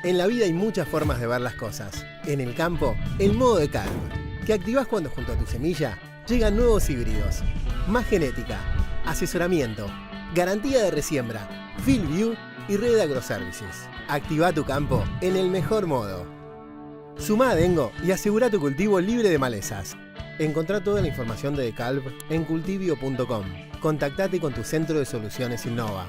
En la vida hay muchas formas de ver las cosas. En el campo, el modo de Calv, que activás cuando junto a tu semilla llegan nuevos híbridos. Más genética, asesoramiento, garantía de resiembra, FieldView y red de agroservices. Activa tu campo en el mejor modo. Sumá a Dengo y asegura tu cultivo libre de malezas. Encontrá toda la información de Calv en cultivio.com. Contactate con tu centro de soluciones Innova.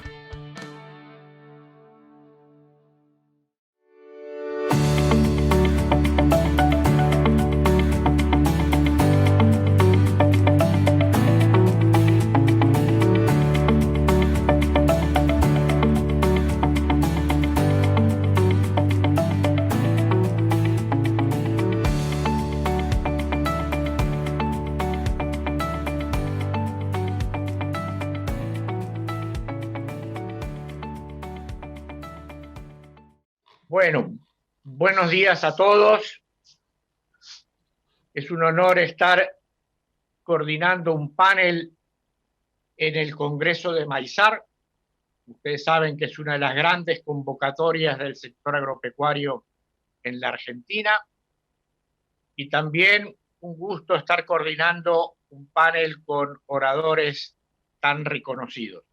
Bueno, buenos días a todos. Es un honor estar coordinando un panel en el Congreso de Maizar. Ustedes saben que es una de las grandes convocatorias del sector agropecuario en la Argentina. Y también un gusto estar coordinando un panel con oradores tan reconocidos.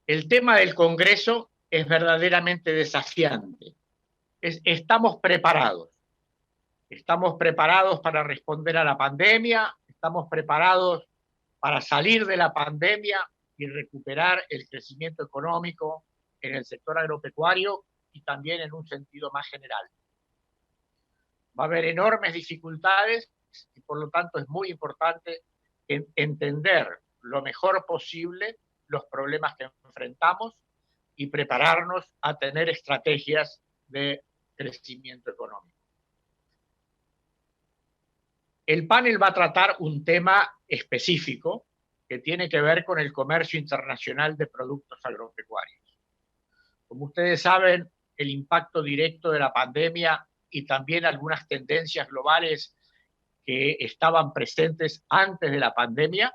El tema del Congreso es verdaderamente desafiante. Estamos preparados. Estamos preparados para responder a la pandemia, estamos preparados para salir de la pandemia y recuperar el crecimiento económico en el sector agropecuario y también en un sentido más general. Va a haber enormes dificultades y por lo tanto es muy importante entender lo mejor posible los problemas que enfrentamos y prepararnos a tener estrategias de crecimiento económico. El panel va a tratar un tema específico que tiene que ver con el comercio internacional de productos agropecuarios. Como ustedes saben, el impacto directo de la pandemia y también algunas tendencias globales que estaban presentes antes de la pandemia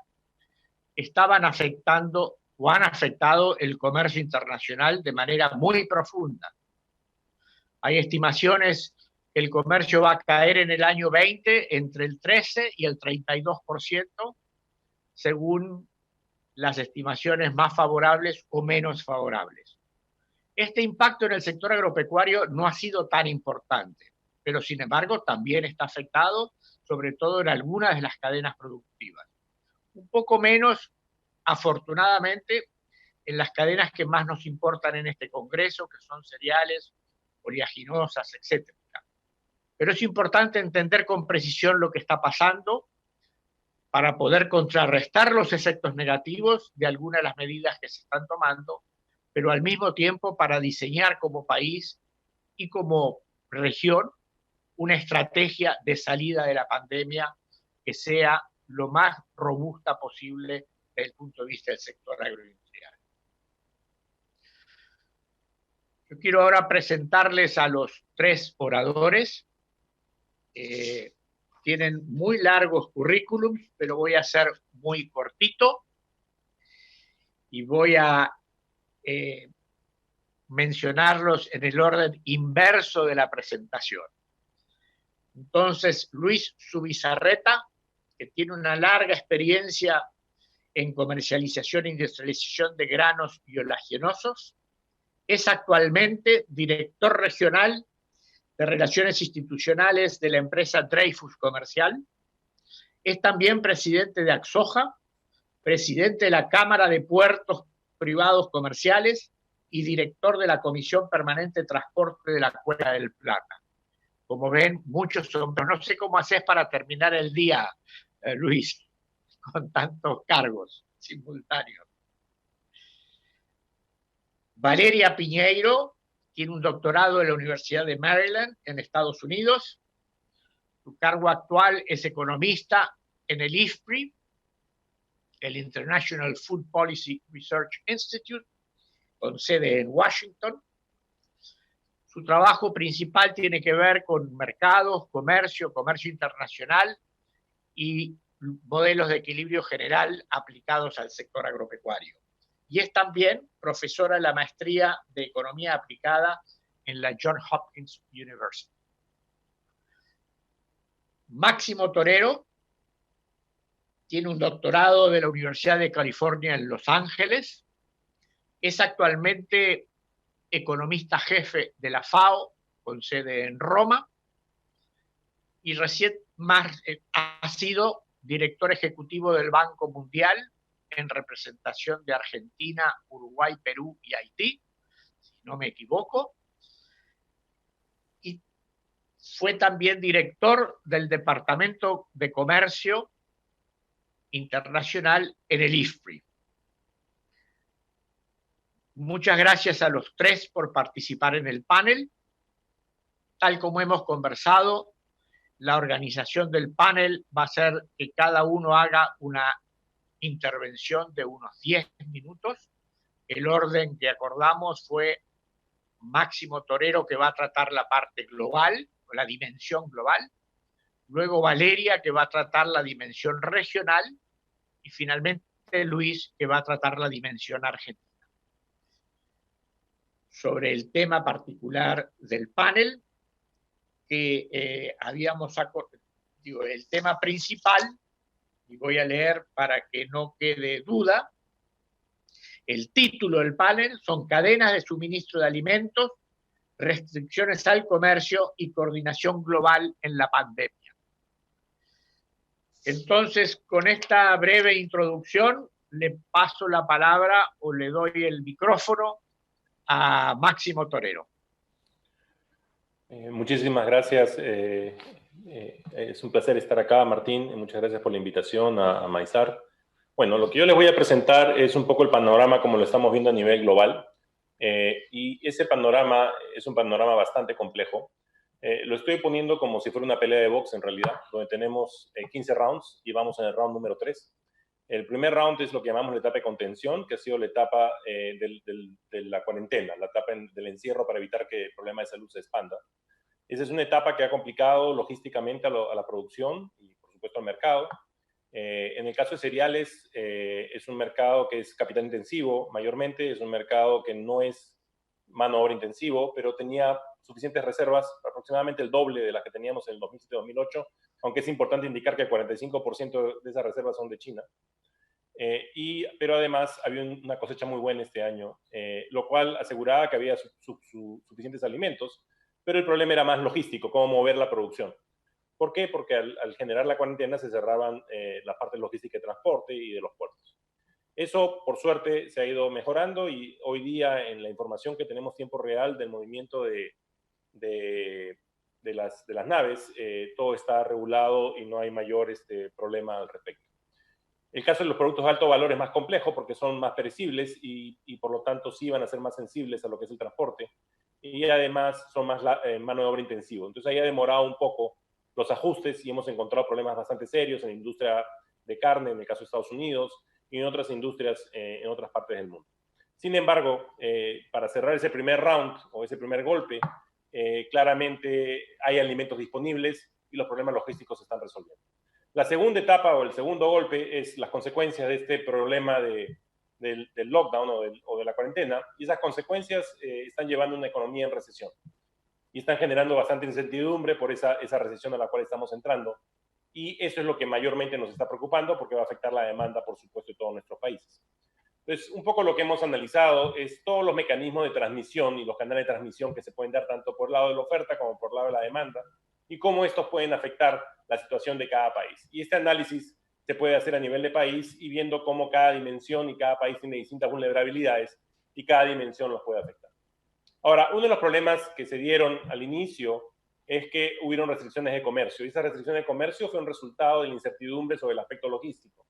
estaban afectando o han afectado el comercio internacional de manera muy profunda. Hay estimaciones que el comercio va a caer en el año 20 entre el 13 y el 32%, según las estimaciones más favorables o menos favorables. Este impacto en el sector agropecuario no ha sido tan importante, pero sin embargo también está afectado, sobre todo en algunas de las cadenas productivas. Un poco menos, afortunadamente, en las cadenas que más nos importan en este congreso, que son cereales, oleaginosas, etc. Pero es importante entender con precisión lo que está pasando para poder contrarrestar los efectos negativos de algunas de las medidas que se están tomando, pero al mismo tiempo para diseñar como país y como región una estrategia de salida de la pandemia que sea lo más robusta posible desde el punto de vista del sector agroindustrial. Yo quiero ahora presentarles a los tres oradores. Tienen muy largos currículums, pero voy a ser muy cortito y voy a mencionarlos en el orden inverso de la presentación. Entonces, Luis Zubizarreta, que tiene una larga experiencia en comercialización e industrialización de granos y oleaginosos, es actualmente director regional de Relaciones Institucionales de la empresa Dreyfus Comercial. Es también presidente de Axoja, presidente de la Cámara de Puertos Privados Comerciales y director de la Comisión Permanente de Transporte de la Cuenca del Plata. Como ven, muchos son, pero no sé cómo haces para terminar el día, Luis, con tantos cargos simultáneos. Valeria Piñeiro tiene un doctorado en la Universidad de Maryland, en Estados Unidos. Su cargo actual es economista en el IFPRI, el International Food Policy Research Institute, con sede en Washington. Su trabajo principal tiene que ver con mercados, comercio internacional y modelos de equilibrio general aplicados al sector agropecuario. Y es también profesora de la maestría de Economía Aplicada en la Johns Hopkins University. Máximo Torero tiene un doctorado de la Universidad de California en Los Ángeles, es actualmente economista jefe de la FAO, con sede en Roma, y recién ha sido director ejecutivo del Banco Mundial en representación de Argentina, Uruguay, Perú y Haití, si no me equivoco. Y fue también director del Departamento de Comercio Internacional en el IFPRI. Muchas gracias a los tres por participar en el panel. Tal como hemos conversado, la organización del panel va a ser que cada uno haga una intervención de unos 10 minutos. El orden que acordamos fue Máximo Torero, que va a tratar la parte global, o la dimensión global, luego Valeria, que va a tratar la dimensión regional, y finalmente Luis, que va a tratar la dimensión argentina. Sobre el tema particular del panel, que el tema principal, y voy a leer para que no quede duda, el título del panel son Cadenas de suministro de alimentos, restricciones al comercio y coordinación global en la pandemia. Entonces, con esta breve introducción, le paso la palabra o le doy el micrófono a Máximo Torero. Muchísimas gracias. Es un placer estar acá, Martín. Muchas gracias por la invitación a Maizar. Bueno, lo que yo les voy a presentar es un poco el panorama como lo estamos viendo a nivel global. Y ese panorama es un panorama bastante complejo. Lo estoy poniendo como si fuera una pelea de box en realidad, donde tenemos 15 rounds y vamos en el round número 3. El primer round es lo que llamamos la etapa de contención, que ha sido la etapa de la cuarentena, la etapa del encierro para evitar que el problema de salud se expanda. Esa es una etapa que ha complicado logísticamente a la producción y, por supuesto, al mercado. En el caso de cereales, es un mercado que es capital intensivo, mayormente. Es un mercado que no es mano de obra intensivo, pero tenía suficientes reservas, aproximadamente el doble de las que teníamos en el 2007-2008, aunque es importante indicar que el 45% de esas reservas son de China. Pero además había una cosecha muy buena este año, lo cual aseguraba que había suficientes alimentos, pero el problema era más logístico, cómo mover la producción. ¿Por qué? Porque al generar la cuarentena se cerraban la parte logística de transporte y de los puertos. Eso, por suerte, se ha ido mejorando y hoy día en la información que tenemos tiempo real del movimiento de las naves, todo está regulado y no hay mayor problema al respecto. El caso de los productos de alto valor es más complejo porque son más perecibles y por lo tanto sí van a ser más sensibles a lo que es el transporte y además son más mano de obra intensivo. Entonces ahí ha demorado un poco los ajustes y hemos encontrado problemas bastante serios en la industria de carne, en el caso de Estados Unidos, y en otras industrias en otras partes del mundo. Sin embargo, para cerrar ese primer round o ese primer golpe, claramente hay alimentos disponibles y los problemas logísticos se están resolviendo. La segunda etapa o el segundo golpe es las consecuencias de este problema del lockdown o de la cuarentena, y esas consecuencias están llevando a una economía en recesión y están generando bastante incertidumbre por esa recesión a la cual estamos entrando. Y eso es lo que mayormente nos está preocupando porque va a afectar la demanda, por supuesto, de todos nuestros países. Entonces, un poco lo que hemos analizado es todos los mecanismos de transmisión y los canales de transmisión que se pueden dar tanto por el lado de la oferta como por el lado de la demanda y cómo estos pueden afectar la situación de cada país. Y este análisis se puede hacer a nivel de país y viendo cómo cada dimensión y cada país tiene distintas vulnerabilidades y cada dimensión los puede afectar. Ahora, uno de los problemas que se dieron al inicio es que hubieron restricciones de comercio. Y esa restricción de comercio fue un resultado de la incertidumbre sobre el aspecto logístico.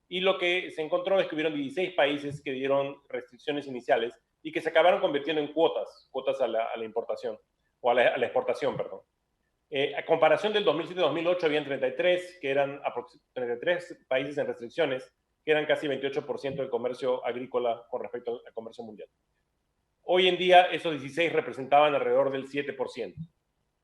Y lo que se encontró es que hubieron 16 países que dieron restricciones iniciales y que se acabaron convirtiendo en cuotas a la importación, o a la exportación, perdón. A comparación del 2007-2008, habían 33 países en restricciones, que eran casi 28% del comercio agrícola con respecto al comercio mundial. Hoy en día, esos 16 representaban alrededor del 7%.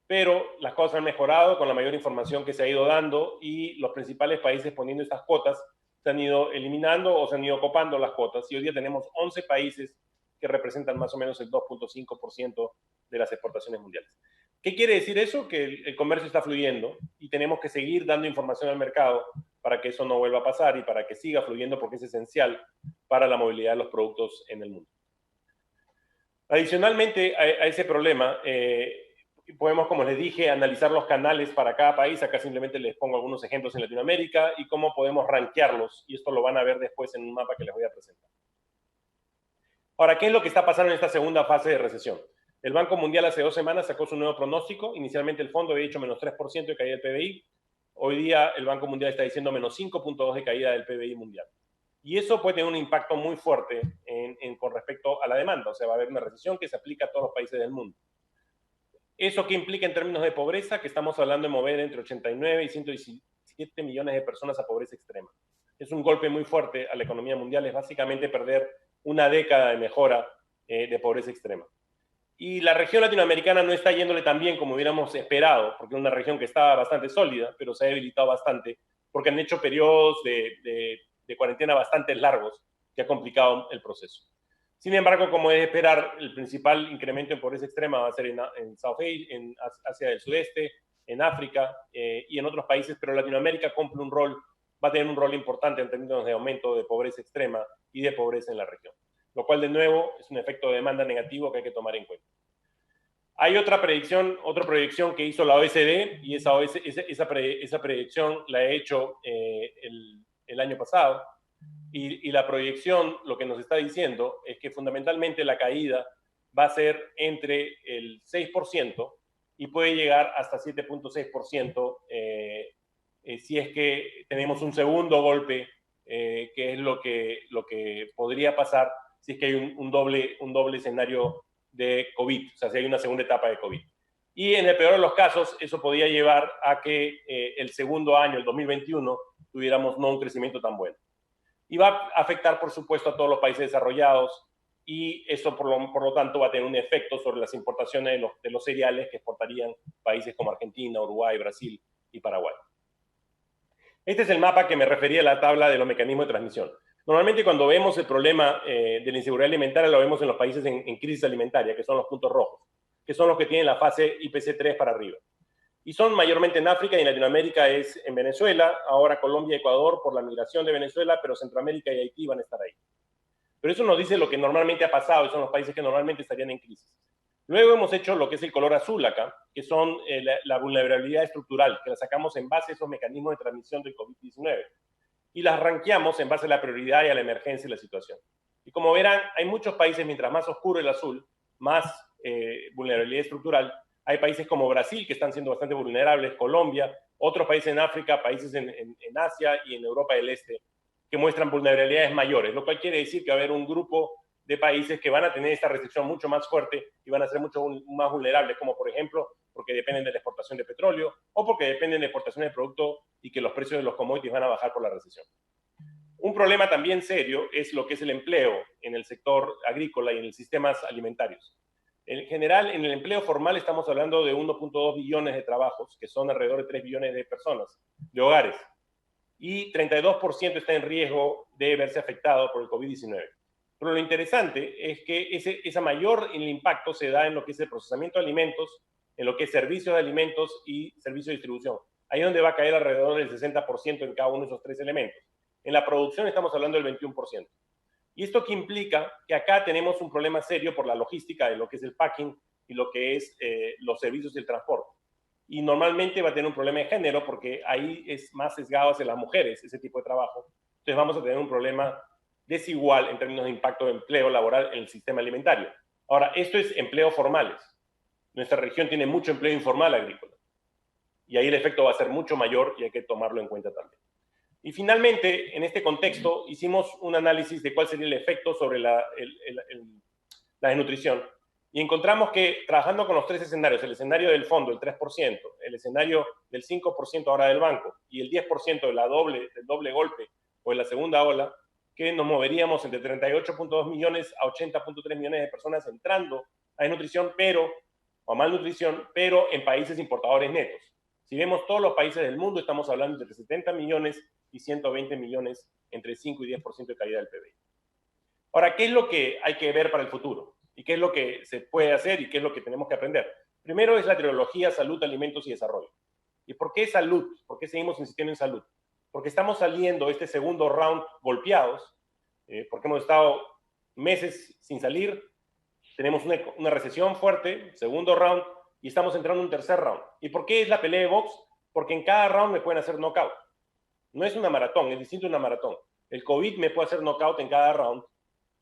Pero las cosas han mejorado con la mayor información que se ha ido dando y los principales países poniendo estas cuotas se han ido eliminando o se han ido copando las cuotas. Y hoy día tenemos 11 países que representan más o menos el 2.5% de las exportaciones mundiales. ¿Qué quiere decir eso? Que el comercio está fluyendo y tenemos que seguir dando información al mercado para que eso no vuelva a pasar y para que siga fluyendo, porque es esencial para la movilidad de los productos en el mundo. Adicionalmente a ese problema, podemos, como les dije, analizar los canales para cada país. Acá simplemente les pongo algunos ejemplos en Latinoamérica y cómo podemos rankearlos, y esto lo van a ver después en un mapa que les voy a presentar. Ahora, ¿qué es lo que está pasando en esta segunda fase de recesión? El Banco Mundial hace 2 semanas sacó su nuevo pronóstico. Inicialmente el fondo había dicho menos 3% de caída del PBI. Hoy día el Banco Mundial está diciendo menos 5.2% de caída del PBI mundial. Y eso puede tener un impacto muy fuerte con respecto a la demanda. O sea, va a haber una recesión que se aplica a todos los países del mundo. ¿Eso qué implica en términos de pobreza? Que estamos hablando de mover entre 89 y 117 millones de personas a pobreza extrema. Es un golpe muy fuerte a la economía mundial. Es básicamente perder una década de mejora de pobreza extrema. Y la región latinoamericana no está yéndole tan bien como hubiéramos esperado, porque es una región que estaba bastante sólida, pero se ha debilitado bastante, porque han hecho periodos de cuarentena bastante largos, que ha complicado el proceso. Sin embargo, como es de esperar, el principal incremento en pobreza extrema va a ser en South Asia, en Asia del Sudeste, en África y en otros países, pero Latinoamérica cumple un rol, va a tener un rol importante en términos de aumento de pobreza extrema y de pobreza en la región, lo cual de nuevo es un efecto de demanda negativo que hay que tomar en cuenta. Hay otra proyección que hizo la OECD, y esa proyección la he hecho el año pasado, y la proyección lo que nos está diciendo es que fundamentalmente la caída va a ser entre el 6% y puede llegar hasta 7.6% si es que tenemos un segundo golpe, que es lo que podría pasar si es que hay un doble escenario de COVID, o sea, si hay una segunda etapa de COVID. Y en el peor de los casos, eso podría llevar a que el segundo año, el 2021, tuviéramos no un crecimiento tan bueno. Y va a afectar, por supuesto, a todos los países desarrollados, y eso, por lo tanto, va a tener un efecto sobre las importaciones de los cereales que exportarían países como Argentina, Uruguay, Brasil y Paraguay. Este es el mapa que me refería a la tabla de los mecanismos de transmisión. Normalmente cuando vemos el problema de la inseguridad alimentaria lo vemos en los países en crisis alimentaria, que son los puntos rojos, que son los que tienen la fase IPC3 para arriba. Y son mayormente en África y en Latinoamérica es en Venezuela, ahora Colombia y Ecuador por la migración de Venezuela, pero Centroamérica y Haití van a estar ahí. Pero eso nos dice lo que normalmente ha pasado y son los países que normalmente estarían en crisis. Luego hemos hecho lo que es el color azul acá, que son la vulnerabilidad estructural, que la sacamos en base a esos mecanismos de transmisión del COVID-19. Y las ranqueamos en base a la prioridad y a la emergencia y la situación. Y como verán, hay muchos países, mientras más oscuro el azul, más vulnerabilidad estructural. Hay países como Brasil que están siendo bastante vulnerables, Colombia, otros países en África, países en Asia y en Europa del Este, que muestran vulnerabilidades mayores, lo cual quiere decir que va a haber un grupo de países que van a tener esta restricción mucho más fuerte y van a ser mucho más vulnerables, como por ejemplo, porque dependen de la exportación de petróleo o porque dependen de exportación de productos y que los precios de los commodities van a bajar por la recesión. Un problema también serio es lo que es el empleo en el sector agrícola y en los sistemas alimentarios. En general, en el empleo formal estamos hablando de 1.2 billones de trabajos, que son alrededor de 3 billones de personas, de hogares, y 32% está en riesgo de verse afectado por el COVID-19. Pero lo interesante es que ese mayor impacto se da en lo que es el procesamiento de alimentos, en lo que es servicios de alimentos y servicio de distribución. Ahí es donde va a caer alrededor del 60% en cada uno de esos tres elementos. En la producción estamos hablando del 21%. ¿Y esto qué implica? Que acá tenemos un problema serio por la logística de lo que es el packing y lo que es los servicios y el transporte. Y normalmente va a tener un problema de género porque ahí es más sesgado hacia las mujeres ese tipo de trabajo. Entonces vamos a tener un problema desigual en términos de impacto de empleo laboral en el sistema alimentario. Ahora, esto es empleo formales. Nuestra región tiene mucho empleo informal agrícola. Y ahí el efecto va a ser mucho mayor y hay que tomarlo en cuenta también. Y finalmente, en este contexto, hicimos un análisis de cuál sería el efecto sobre la desnutrición. Y encontramos que trabajando con los tres escenarios, el escenario del fondo, el 3%, el escenario del 5% ahora del banco y el 10% del doble golpe o de la segunda ola, que nos moveríamos entre 38.2 millones a 80.3 millones de personas entrando a desnutrición, o a malnutrición, pero en países importadores netos. Si vemos todos los países del mundo, estamos hablando entre 70 millones y 120 millones, entre 5 y 10% de caída del PBI. Ahora, ¿qué es lo que hay que ver para el futuro? ¿Y qué es lo que se puede hacer y qué es lo que tenemos que aprender? Primero es la trilogía salud, alimentos y desarrollo. ¿Y por qué salud? ¿Por qué seguimos insistiendo en salud? Porque estamos saliendo este segundo round golpeados, porque hemos estado meses sin salir, tenemos una recesión fuerte, segundo round, y estamos entrando en un tercer round. ¿Y por qué es la pelea de box? Porque en cada round me pueden hacer knockout. No es una maratón, es distinto a una maratón. El COVID me puede hacer knockout en cada round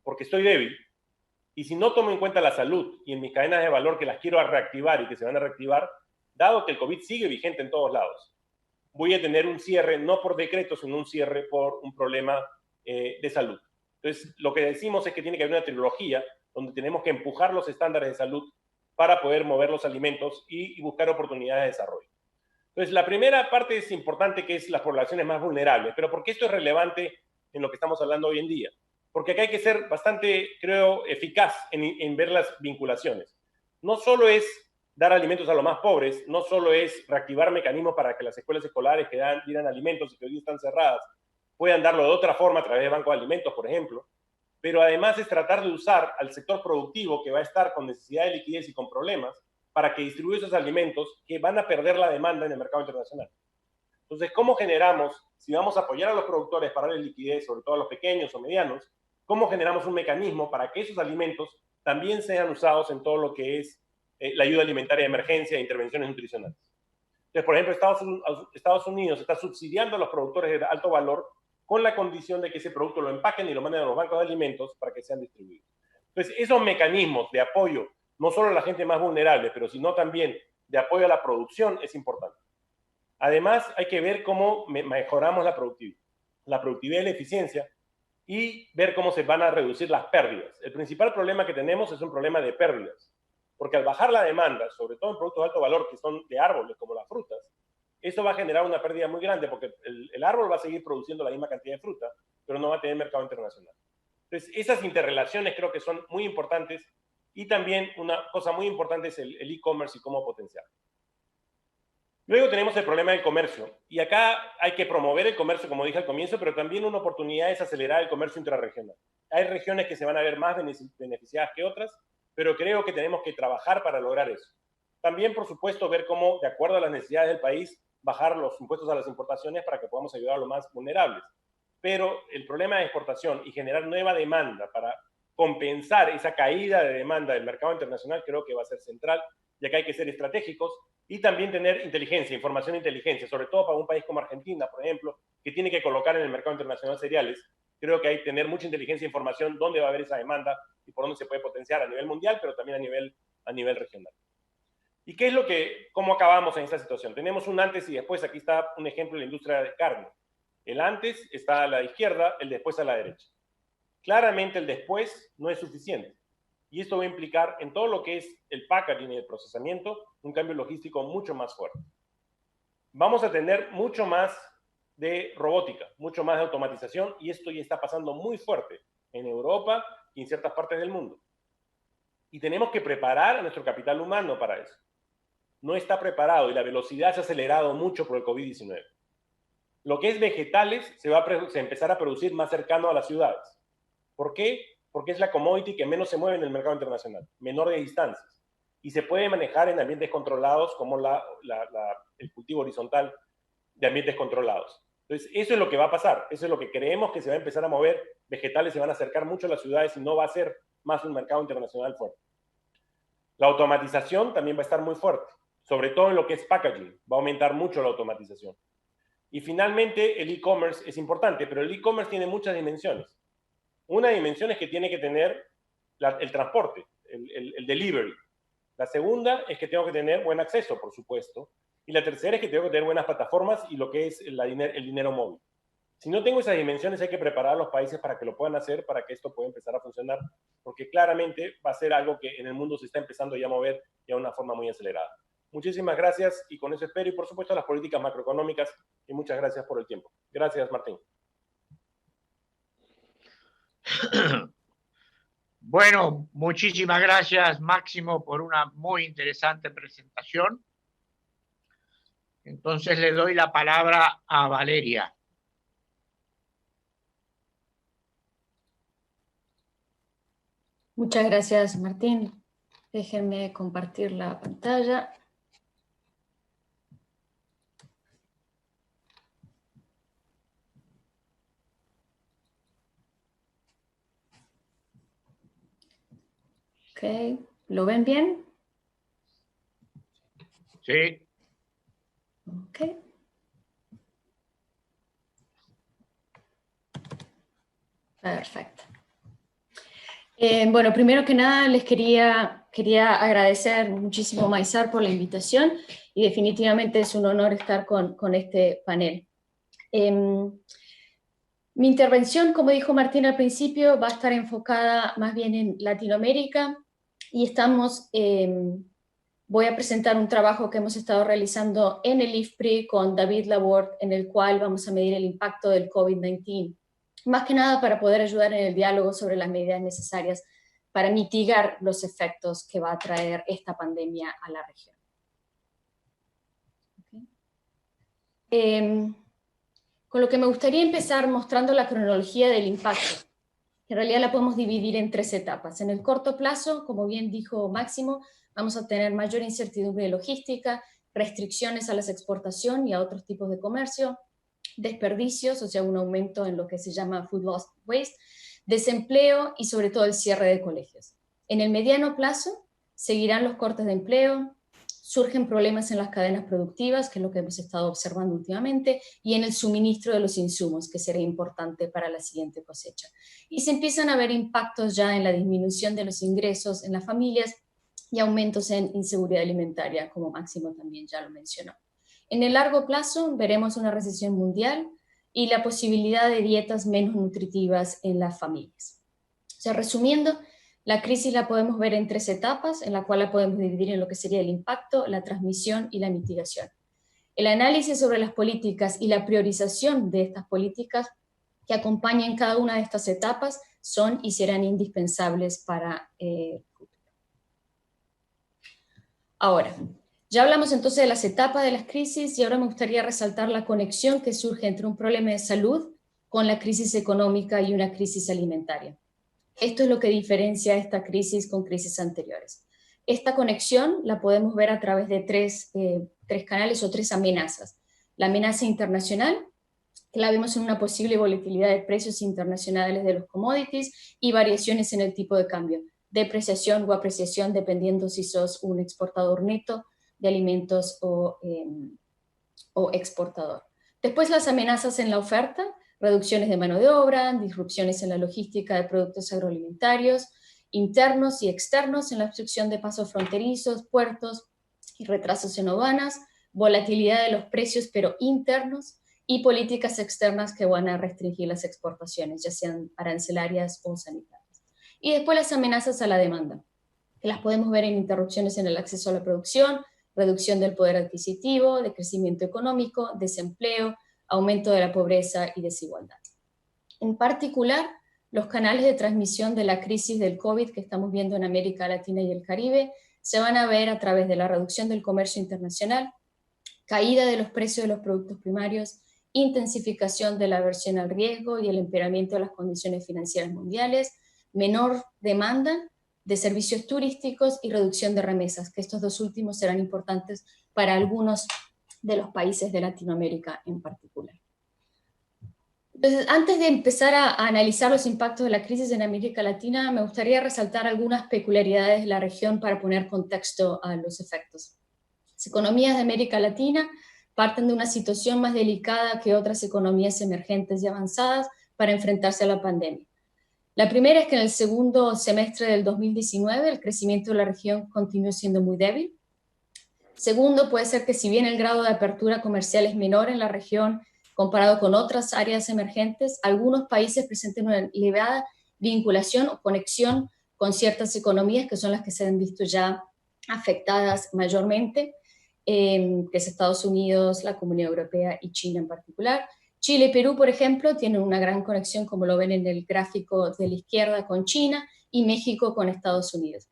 porque estoy débil. Y si no tomo en cuenta la salud y en mis cadenas de valor que las quiero reactivar y que se van a reactivar, dado que el COVID sigue vigente en todos lados, voy a tener un cierre, no por decreto, sino un cierre por un problema de salud. Entonces, lo que decimos es que tiene que haber una trilogía donde tenemos que empujar los estándares de salud para poder mover los alimentos y buscar oportunidades de desarrollo. Entonces, la primera parte es importante, que es las poblaciones más vulnerables. Pero ¿por qué esto es relevante en lo que estamos hablando hoy en día? Porque acá hay que ser bastante, creo, eficaz en ver las vinculaciones. No solo es dar alimentos a los más pobres, no solo es reactivar mecanismos para que las escuelas escolares que dieran alimentos y que hoy están cerradas puedan darlo de otra forma a través de bancos de alimentos, por ejemplo, pero además es tratar de usar al sector productivo que va a estar con necesidad de liquidez y con problemas para que distribuya esos alimentos que van a perder la demanda en el mercado internacional. Entonces, ¿cómo generamos, si vamos a apoyar a los productores para darles liquidez, sobre todo a los pequeños o medianos, cómo generamos un mecanismo para que esos alimentos también sean usados en todo lo que es la ayuda alimentaria de emergencia e intervenciones nutricionales? Entonces, por ejemplo, Estados Unidos está subsidiando a los productores de alto valor con la condición de que ese producto lo empaquen y lo manden a los bancos de alimentos para que sean distribuidos. Entonces, esos mecanismos de apoyo, no solo a la gente más vulnerable, pero sino también de apoyo a la producción, es importante. Además, hay que ver cómo mejoramos la productividad y la eficiencia, y ver cómo se van a reducir las pérdidas. El principal problema que tenemos es un problema de pérdidas, porque al bajar la demanda, sobre todo en productos de alto valor que son de árboles como las frutas, eso va a generar una pérdida muy grande, porque el árbol va a seguir produciendo la misma cantidad de fruta, pero no va a tener mercado internacional. Entonces, esas interrelaciones creo que son muy importantes, y también una cosa muy importante es el e-commerce y cómo potenciar. Luego tenemos el problema del comercio, y acá hay que promover el comercio, como dije al comienzo, pero también una oportunidad es acelerar el comercio intrarregional. Hay regiones que se van a ver más beneficiadas que otras, pero creo que tenemos que trabajar para lograr eso. También, por supuesto, ver cómo, de acuerdo a las necesidades del país, bajar los impuestos a las importaciones para que podamos ayudar a los más vulnerables. Pero el problema de exportación y generar nueva demanda para compensar esa caída de demanda del mercado internacional creo que va a ser central, ya que hay que ser estratégicos y también tener inteligencia, información e inteligencia, sobre todo para un país como Argentina, por ejemplo, que tiene que colocar en el mercado internacional cereales. Creo que hay que tener mucha inteligencia e información dónde va a haber esa demanda y por dónde se puede potenciar a nivel mundial, pero también a nivel regional. ¿Y qué es cómo acabamos en esta situación? Tenemos un antes y después. Aquí está un ejemplo de la industria de carne. El antes está a la izquierda, el después a la derecha. Claramente el después no es suficiente. Y esto va a implicar en todo lo que es el packaging y el procesamiento un cambio logístico mucho más fuerte. Vamos a tener mucho más de robótica, mucho más de automatización, y esto ya está pasando muy fuerte en Europa y en ciertas partes del mundo. Y tenemos que preparar a nuestro capital humano para eso. No está preparado y la velocidad se ha acelerado mucho por el COVID-19. Lo que es vegetales se va a empezar a producir más cercano a las ciudades. ¿Por qué? Porque es la commodity que menos se mueve en el mercado internacional, menor de distancias, y se puede manejar en ambientes controlados como el cultivo horizontal de ambientes controlados. Entonces, eso es lo que va a pasar, eso es lo que creemos que se va a empezar a mover. Vegetales se van a acercar mucho a las ciudades y no va a ser más un mercado internacional fuerte. La automatización también va a estar muy fuerte, sobre todo en lo que es packaging, va a aumentar mucho la automatización. Y finalmente, el e-commerce es importante, pero el e-commerce tiene muchas dimensiones. Una dimensión es que tiene que tener el transporte, el delivery. La segunda es que tengo que tener buen acceso, por supuesto. Y la tercera es que tengo que tener buenas plataformas y lo que es el dinero móvil. Si no tengo esas dimensiones, hay que preparar a los países para que lo puedan hacer, para que esto pueda empezar a funcionar, porque claramente va a ser algo que en el mundo se está empezando ya a mover de una forma muy acelerada. Muchísimas gracias, y con eso espero, y por supuesto las políticas macroeconómicas, y muchas gracias por el tiempo. Gracias, Martín. Bueno, muchísimas gracias, Máximo, por una muy interesante presentación. Entonces le doy la palabra a Valeria. Muchas gracias, Martín. Déjenme compartir la pantalla. Ok, ¿lo ven bien? Sí. Ok. Perfecto. Bueno, primero que nada les quería agradecer muchísimo, Maysar, por la invitación, y definitivamente es un honor estar con este panel. Mi intervención, como dijo Martín al principio, va a estar enfocada más bien en Latinoamérica, y voy a presentar un trabajo que hemos estado realizando en el IFPRI con David Laborde, en el cual vamos a medir el impacto del COVID-19, más que nada para poder ayudar en el diálogo sobre las medidas necesarias para mitigar los efectos que va a traer esta pandemia a la región. Okay. Con lo que me gustaría empezar mostrando la cronología del impacto. En realidad la podemos dividir en 3 etapas. En el corto plazo, como bien dijo Máximo, vamos a tener mayor incertidumbre de logística, restricciones a la exportación y a otros tipos de comercio, desperdicios, o sea, un aumento en lo que se llama food loss waste, desempleo y sobre todo el cierre de colegios. En el mediano plazo seguirán los cortes de empleo, surgen problemas en las cadenas productivas, que es lo que hemos estado observando últimamente, y en el suministro de los insumos, que será importante para la siguiente cosecha. Y se empiezan a ver impactos ya en la disminución de los ingresos en las familias y aumentos en inseguridad alimentaria, como Máximo también ya lo mencionó. En el largo plazo veremos una recesión mundial y la posibilidad de dietas menos nutritivas en las familias. O sea, resumiendo, la crisis la podemos ver en 3 etapas, en la cual la podemos dividir en lo que sería el impacto, la transmisión y la mitigación. El análisis sobre las políticas y la priorización de estas políticas que acompañan cada una de estas etapas son y serán indispensables para el futuro. Ahora, ya hablamos entonces de las etapas de las crisis, y ahora me gustaría resaltar la conexión que surge entre un problema de salud con la crisis económica y una crisis alimentaria. Esto es lo que diferencia esta crisis con crisis anteriores. Esta conexión la podemos ver a través de tres canales o 3 amenazas. La amenaza internacional, que la vemos en una posible volatilidad de precios internacionales de los commodities y variaciones en el tipo de cambio, depreciación o apreciación dependiendo si sos un exportador neto de alimentos o exportador. Después las amenazas en la oferta, reducciones de mano de obra, disrupciones en la logística de productos agroalimentarios, internos y externos en la obstrucción de pasos fronterizos, puertos y retrasos en aduanas, volatilidad de los precios pero internos, y políticas externas que van a restringir las exportaciones, ya sean arancelarias o sanitarias. Y después las amenazas a la demanda, que las podemos ver en interrupciones en el acceso a la producción, reducción del poder adquisitivo, de crecimiento económico, desempleo, aumento de la pobreza y desigualdad. En particular, los canales de transmisión de la crisis del COVID que estamos viendo en América Latina y el Caribe se van a ver a través de la reducción del comercio internacional, caída de los precios de los productos primarios, intensificación de la aversión al riesgo y el empeoramiento de las condiciones financieras mundiales, menor demanda de servicios turísticos y reducción de remesas, que estos 2 últimos serán importantes para algunos de los países de Latinoamérica en particular. Entonces, antes de empezar a analizar los impactos de la crisis en América Latina, me gustaría resaltar algunas peculiaridades de la región para poner contexto a los efectos. Las economías de América Latina parten de una situación más delicada que otras economías emergentes y avanzadas para enfrentarse a la pandemia. La primera es que en el segundo semestre del 2019 el crecimiento de la región continuó siendo muy débil. Segundo, puede ser que si bien el grado de apertura comercial es menor en la región comparado con otras áreas emergentes, algunos países presentan una elevada vinculación o conexión con ciertas economías que son las que se han visto ya afectadas mayormente, que es Estados Unidos, la Comunidad Europea y China en particular. Chile y Perú, por ejemplo, tienen una gran conexión, como lo ven en el gráfico de la izquierda, con China, y México con Estados Unidos.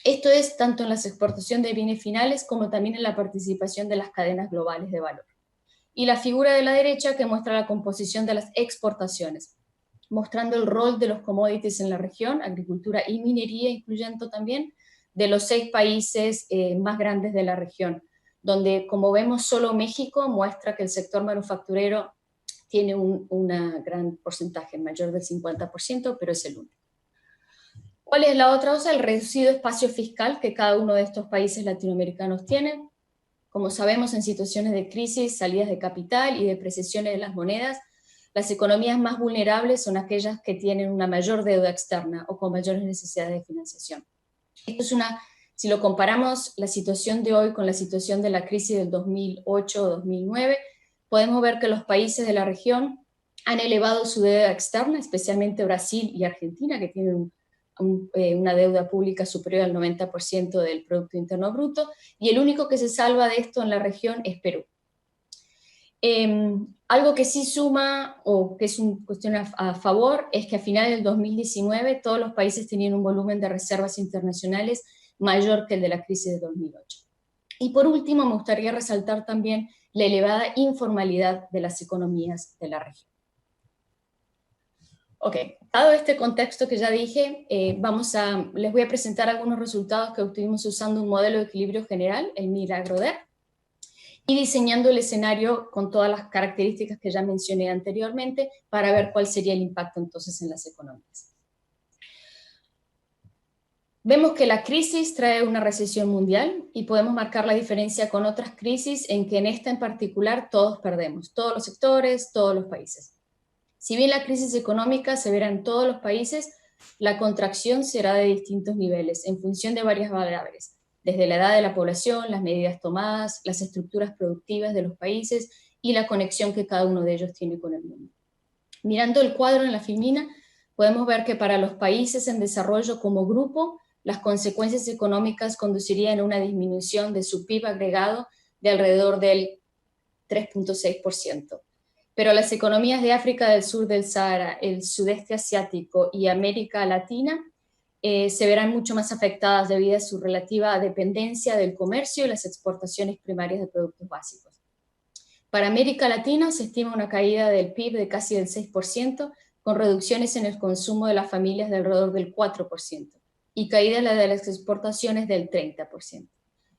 Esto es tanto en la exportación de bienes finales como también en la participación de las cadenas globales de valor. Y la figura de la derecha que muestra la composición de las exportaciones. mostrando el rol de los commodities en la región, agricultura y minería, incluyendo también, de los 6 países más grandes de la región, donde, como vemos, solo México muestra que el sector manufacturero tiene un gran porcentaje, mayor del 50%, pero es el único. ¿Cuál es la otra cosa? El reducido espacio fiscal que cada uno de estos países latinoamericanos tiene. Como sabemos, en situaciones de crisis, salidas de capital y depreciaciones de las monedas, las economías más vulnerables son aquellas que tienen una mayor deuda externa o con mayores necesidades de financiación. Esto es si lo comparamos la situación de hoy con la situación de la crisis del 2008 o 2009, podemos ver que los países de la región han elevado su deuda externa, especialmente Brasil y Argentina, que tienen una deuda pública superior al 90% del Producto Interno Bruto, y el único que se salva de esto en la región es Perú. Algo que sí suma, o que es una cuestión a favor, es que a finales del 2019 todos los países tenían un volumen de reservas internacionales mayor que el de la crisis de 2008. Y por último, me gustaría resaltar también la elevada informalidad de las economías de la región. Ok, dado este contexto que ya dije, les voy a presentar algunos resultados que obtuvimos usando un modelo de equilibrio general, el Milagro-DER, y diseñando el escenario con todas las características que ya mencioné anteriormente para ver cuál sería el impacto entonces en las economías. Vemos que la crisis trae una recesión mundial y podemos marcar la diferencia con otras crisis en que en esta en particular todos perdemos, todos los sectores, todos los países. Si bien la crisis económica se verá en todos los países, la contracción será de distintos niveles en función de varias variables, desde la edad de la población, las medidas tomadas, las estructuras productivas de los países y la conexión que cada uno de ellos tiene con el mundo. Mirando el cuadro en la filmina, podemos ver que para los países en desarrollo como grupo, las consecuencias económicas conducirían a una disminución de su PIB agregado de alrededor del 3.6%. Pero las economías de África del Sur del Sahara, el sudeste asiático y América Latina se verán mucho más afectadas debido a su relativa dependencia del comercio y las exportaciones primarias de productos básicos. Para América Latina se estima una caída del PIB de casi del 6%, con reducciones en el consumo de las familias de alrededor del 4%, y caída de las exportaciones del 30%.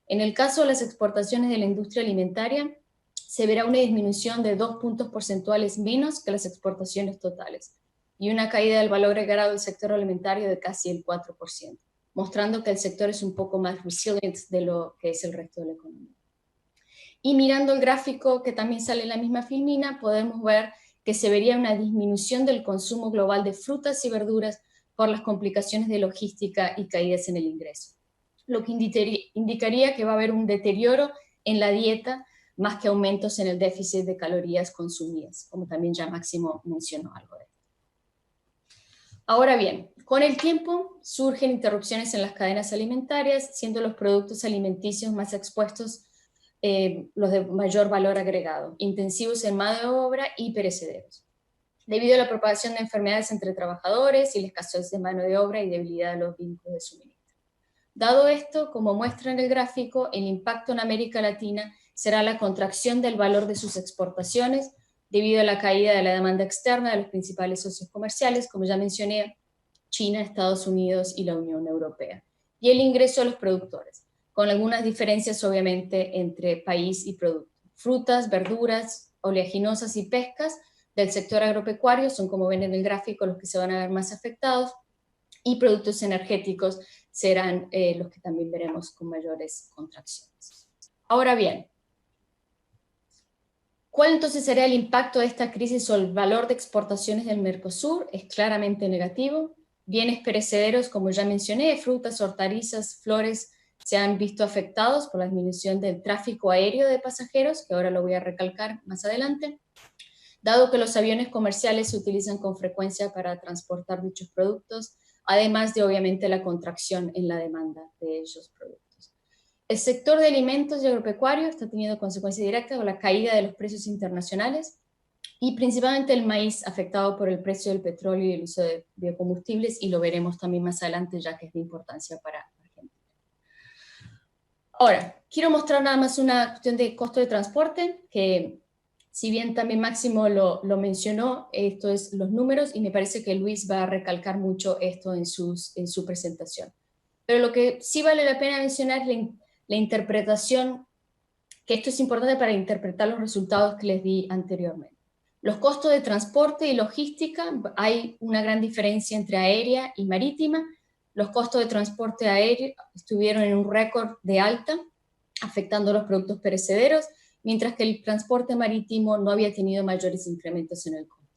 En el caso de las exportaciones de la industria alimentaria, se verá una disminución de 2 puntos porcentuales menos que las exportaciones totales, y una caída del valor agregado del sector alimentario de casi el 4%, mostrando que el sector es un poco más resilient de lo que es el resto de la economía. Y mirando el gráfico que también sale en la misma filmina, podemos ver que se vería una disminución del consumo global de frutas y verduras por las complicaciones de logística y caídas en el ingreso, lo que indicaría que va a haber un deterioro en la dieta más que aumentos en el déficit de calorías consumidas, como también ya Máximo mencionó algo de esto. Ahora bien, con el tiempo surgen interrupciones en las cadenas alimentarias, siendo los productos alimenticios más expuestos los de mayor valor agregado, intensivos en mano de obra y perecederos, debido a la propagación de enfermedades entre trabajadores y la escasez de mano de obra y debilidad de los vínculos de suministro. Dado esto, como muestra en el gráfico, el impacto en América Latina será la contracción del valor de sus exportaciones debido a la caída de la demanda externa de los principales socios comerciales, como ya mencioné, China, Estados Unidos y la Unión Europea, y el ingreso de los productores, con algunas diferencias obviamente entre país y producto. Frutas, verduras, oleaginosas y pescas del sector agropecuario son, como ven en el gráfico, los que se van a ver más afectados, y productos energéticos serán los que también veremos con mayores contracciones. Ahora bien, ¿cuál entonces será el impacto de esta crisis sobre el valor de exportaciones del Mercosur? Es claramente negativo. Bienes perecederos, como ya mencioné, frutas, hortalizas, flores, se han visto afectados por la disminución del tráfico aéreo de pasajeros, que ahora lo voy a recalcar más adelante, dado que los aviones comerciales se utilizan con frecuencia para transportar dichos productos, además de obviamente la contracción en la demanda de esos productos. El sector de alimentos y agropecuario está teniendo consecuencias directas con la caída de los precios internacionales y principalmente el maíz afectado por el precio del petróleo y el uso de biocombustibles, y lo veremos también más adelante ya que es de importancia para Argentina. Ahora, quiero mostrar nada más una cuestión de costo de transporte, que Si bien también Máximo lo mencionó, esto es los números, y me parece que Luis va a recalcar mucho esto en su presentación. Pero lo que sí vale la pena mencionar es la interpretación, que esto es importante para interpretar los resultados que les di anteriormente. Los costos de transporte y logística, hay una gran diferencia entre aérea y marítima. Los costos de transporte aéreo estuvieron en un récord de alta, afectando los productos perecederos, mientras que el transporte marítimo no había tenido mayores incrementos en el costo.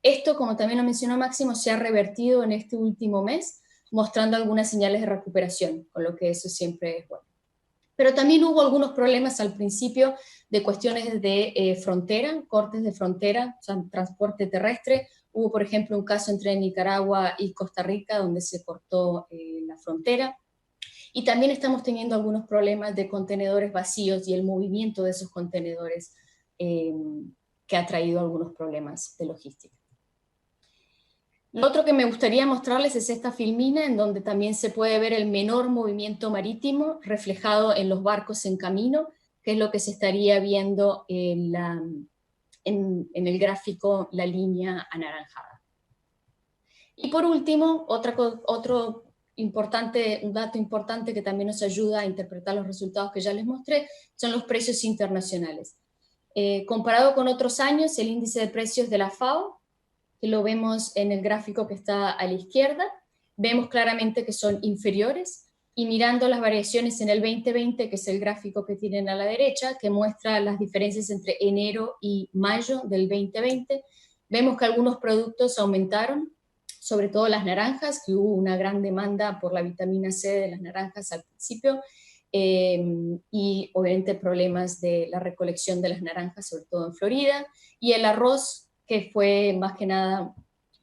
Esto, como también lo mencionó Máximo, se ha revertido en este último mes, mostrando algunas señales de recuperación, con lo que eso siempre es bueno. Pero también hubo algunos problemas al principio de cuestiones de frontera, cortes de frontera, o sea, transporte terrestre. Hubo, por ejemplo, un caso entre Nicaragua y Costa Rica donde se cortó la frontera. Y también estamos teniendo algunos problemas de contenedores vacíos y el movimiento de esos contenedores que ha traído algunos problemas de logística. Lo otro que me gustaría mostrarles es esta filmina en donde también se puede ver el menor movimiento marítimo reflejado en los barcos en camino, que es lo que se estaría viendo en el gráfico, la línea anaranjada. Y por último, un dato importante que también nos ayuda a interpretar los resultados que ya les mostré, son los precios internacionales. Comparado con otros años, el índice de precios de la FAO, que lo vemos en el gráfico que está a la izquierda, vemos claramente que son inferiores, y mirando las variaciones en el 2020, que es el gráfico que tienen a la derecha, que muestra las diferencias entre enero y mayo del 2020, vemos que algunos productos aumentaron, sobre todo las naranjas, que hubo una gran demanda por la vitamina C de las naranjas al principio, y obviamente problemas de la recolección de las naranjas, sobre todo en Florida, y el arroz, que fue más que nada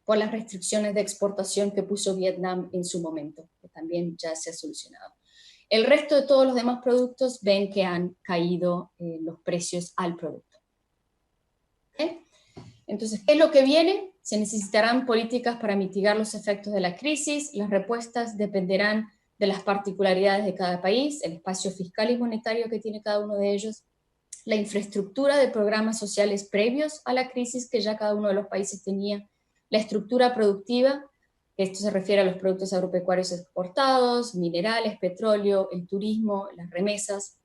por las restricciones de exportación que puso Vietnam en su momento, que también ya se ha solucionado. El resto de todos los demás productos ven que han caído los precios al producto. ¿Okay? Entonces, ¿qué es lo que viene? Se necesitarán políticas para mitigar los efectos de la crisis. Las respuestas dependerán de las particularidades de cada país, el espacio fiscal y monetario que tiene cada uno de ellos, la infraestructura de programas sociales previos a la crisis que ya cada uno de los países tenía, la estructura productiva, esto se refiere a los productos agropecuarios exportados, minerales, petróleo, el turismo, las remesas,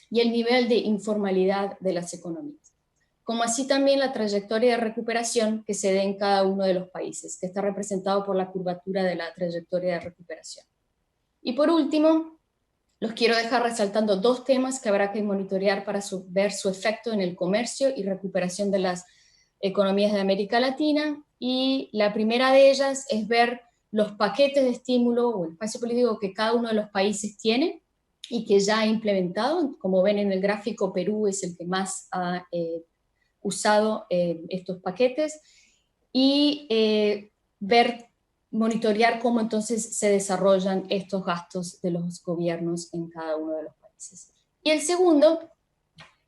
y el nivel de informalidad de las economías. Como así también la trayectoria de recuperación que se dé en cada uno de los países, que está representado por la curvatura de la trayectoria de recuperación. Y por último, los quiero dejar resaltando dos temas que habrá que monitorear para ver su efecto en el comercio y recuperación de las economías de América Latina. Y la primera de ellas es ver los paquetes de estímulo o el espacio político que cada uno de los países tiene y que ya ha implementado. Como ven en el gráfico, Perú es el que más ha usado estos paquetes, y monitorear cómo entonces se desarrollan estos gastos de los gobiernos en cada uno de los países. Y el segundo,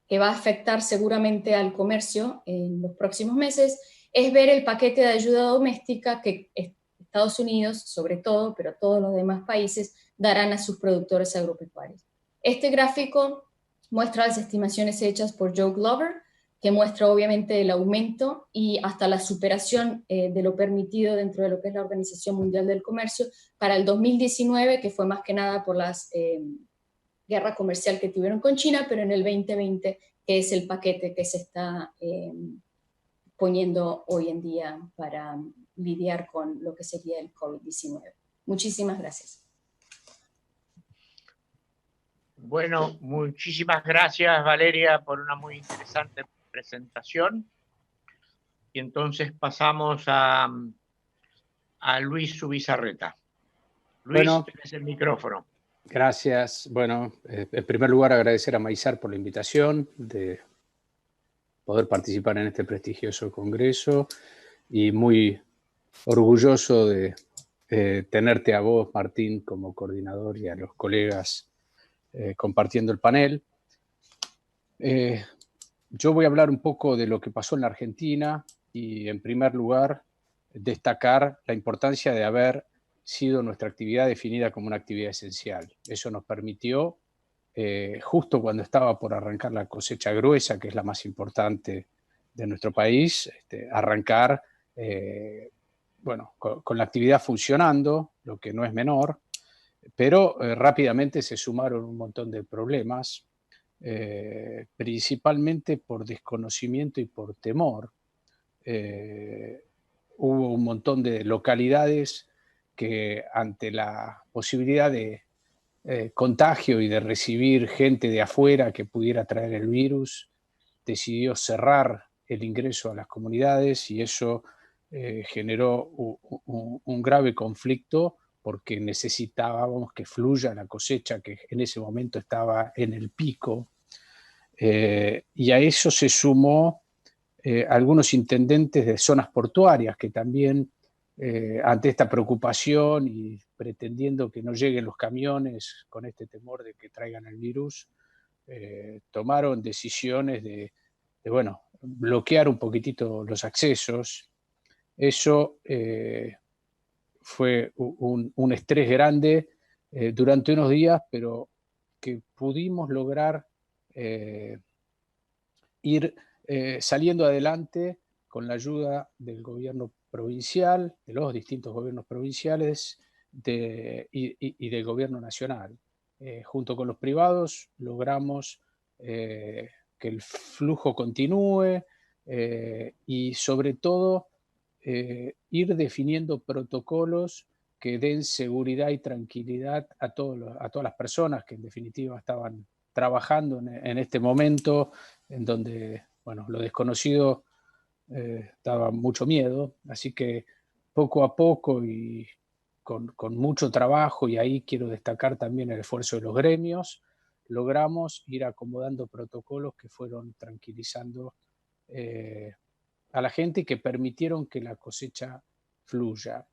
que va a afectar seguramente al comercio en los próximos meses, es ver el paquete de ayuda doméstica que Estados Unidos, sobre todo, pero todos los demás países, darán a sus productores agropecuarios. Este gráfico muestra las estimaciones hechas por Joe Glover, que muestra obviamente el aumento y hasta la superación de lo permitido dentro de lo que es la Organización Mundial del Comercio para el 2019, que fue más que nada por la guerra comercial que tuvieron con China, pero en el 2020, que es el paquete que se está poniendo hoy en día para lidiar con lo que sería el COVID-19. Muchísimas gracias. Bueno, muchísimas gracias, Valeria, por una muy interesante presentación. Y entonces pasamos a Luis Zubizarreta. Luis, bueno, tienes el micrófono. Gracias. Bueno, en primer lugar agradecer a Maizar por la invitación de poder participar en este prestigioso congreso, y muy orgulloso de tenerte a vos, Martín, como coordinador, y a los colegas compartiendo el panel. Yo voy a hablar un poco de lo que pasó en la Argentina y, en primer lugar, destacar la importancia de haber sido nuestra actividad definida como una actividad esencial. Eso nos permitió, justo cuando estaba por arrancar la cosecha gruesa, que es la más importante nuestro país, arrancar bueno, con la actividad funcionando, lo que no es menor, pero rápidamente se sumaron un montón de problemas, principalmente por desconocimiento y por temor. Hubo un montón de localidades que ante la posibilidad de contagio y de recibir gente de afuera que pudiera traer el virus, decidió cerrar el ingreso a las comunidades y eso generó un grave conflicto porque necesitábamos que fluya la cosecha que en ese momento estaba en el pico. Y a eso se sumó algunos intendentes de zonas portuarias que también, ante esta preocupación y pretendiendo que no lleguen los camiones con este temor de que traigan el virus, tomaron decisiones de, bueno, bloquear un poquitito los accesos. Eso fue un estrés grande durante unos días, pero que pudimos lograr ir saliendo adelante con la ayuda del gobierno provincial, de los distintos gobiernos provinciales y del gobierno nacional. Junto con los privados logramos que el flujo continúe y sobre todo ir definiendo protocolos que den seguridad y tranquilidad a todas las personas que en definitiva estaban trabajando en este momento en donde, bueno, lo desconocido daba mucho miedo, así que poco a poco y con mucho trabajo, y ahí quiero destacar también el esfuerzo de los gremios, logramos ir acomodando protocolos que fueron tranquilizando a la gente y que permitieron que la cosecha fluya.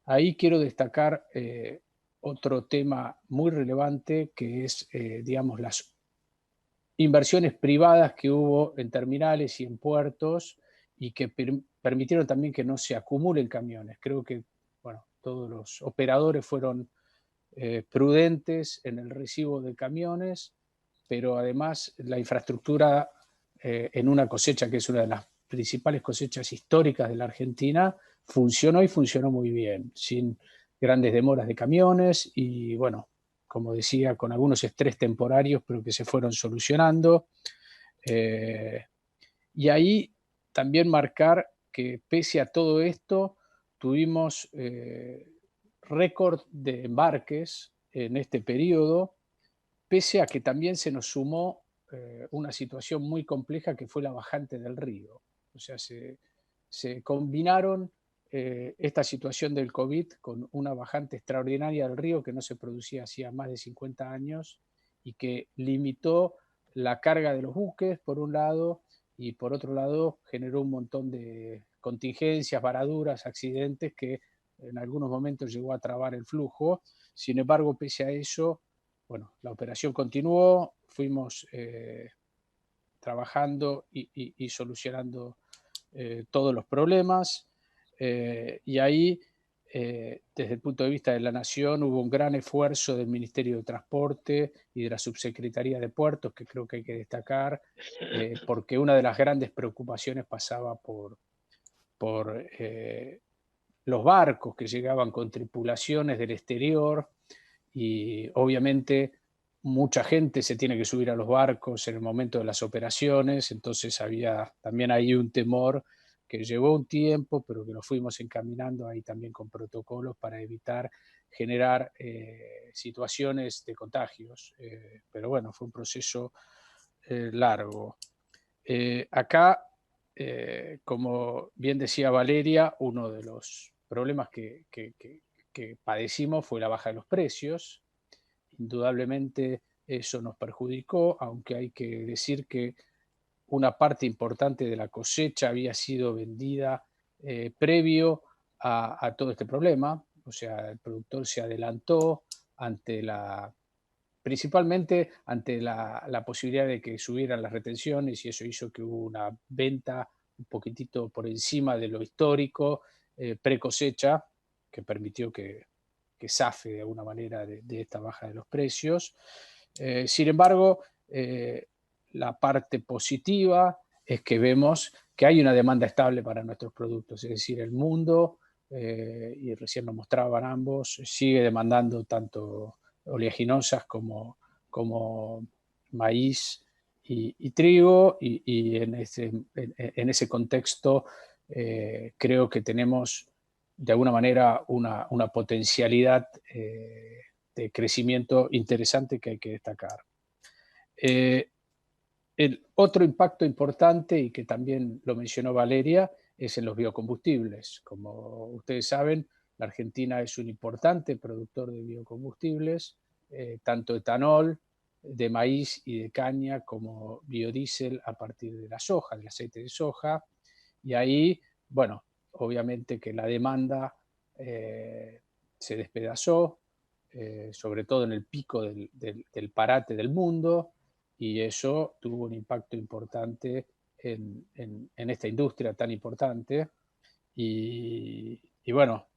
Ahí quiero destacar otro tema muy relevante que es, digamos, las inversiones privadas que hubo en terminales y en puertos y que permitieron también que no se acumulen camiones. Creo que, bueno, todos los operadores fueron prudentes en el recibo de camiones, pero además la infraestructura en una cosecha que es una de las principales cosechas históricas de la Argentina funcionó y funcionó muy bien, sin grandes demoras de camiones y, bueno, como decía, con algunos estrés temporarios, pero que se fueron solucionando. Y ahí también marcar que pese a todo esto, tuvimos récord de embarques en este periodo, pese a que también se nos sumó una situación muy compleja que fue la bajante del río. O sea, se combinaron esta situación del COVID con una bajante extraordinaria del río que no se producía hacía más de 50 años y que limitó la carga de los buques, por un lado, y por otro lado generó un montón de contingencias, varaduras, accidentes que en algunos momentos llegó a trabar el flujo. Sin embargo, pese a eso, bueno, la operación continuó, fuimos trabajando y solucionando todos los problemas. Y ahí, desde el punto de vista de la Nación, hubo un gran esfuerzo del Ministerio de Transporte y de la Subsecretaría de Puertos, que creo que hay que destacar, porque una de las grandes preocupaciones pasaba por los barcos que llegaban con tripulaciones del exterior y obviamente mucha gente se tiene que subir a los barcos en el momento de las operaciones, entonces había también ahí un temor que llevó un tiempo, pero que lo fuimos encaminando ahí también con protocolos para evitar generar situaciones de contagios. Pero bueno, fue un proceso largo. Acá, como bien decía Valeria, uno de los problemas que padecimos fue la baja de los precios. Indudablemente eso nos perjudicó, aunque hay que decir que una parte importante de la cosecha había sido vendida previo a todo este problema. O sea, el productor se adelantó principalmente ante la posibilidad de que subieran las retenciones y eso hizo que hubo una venta un poquitito por encima de lo histórico, pre-cosecha, que permitió que zafe de alguna manera de esta baja de los precios. Sin embargo, la parte positiva es que vemos que hay una demanda estable para nuestros productos, es decir, el mundo, y recién lo mostraban ambos, sigue demandando tanto oleaginosas como maíz y trigo, y en ese contexto creo que tenemos de alguna manera una potencialidad de crecimiento interesante que hay que destacar. El otro impacto importante, y que también lo mencionó Valeria, es en los biocombustibles. Como ustedes saben, la Argentina es un importante productor de biocombustibles, tanto etanol de maíz y de caña como biodiesel a partir de la soja, del aceite de soja. Y ahí, bueno, obviamente que la demanda se despedazó, sobre todo en el pico del parate del mundo, y eso tuvo un impacto importante en esta industria tan importante. Y bueno,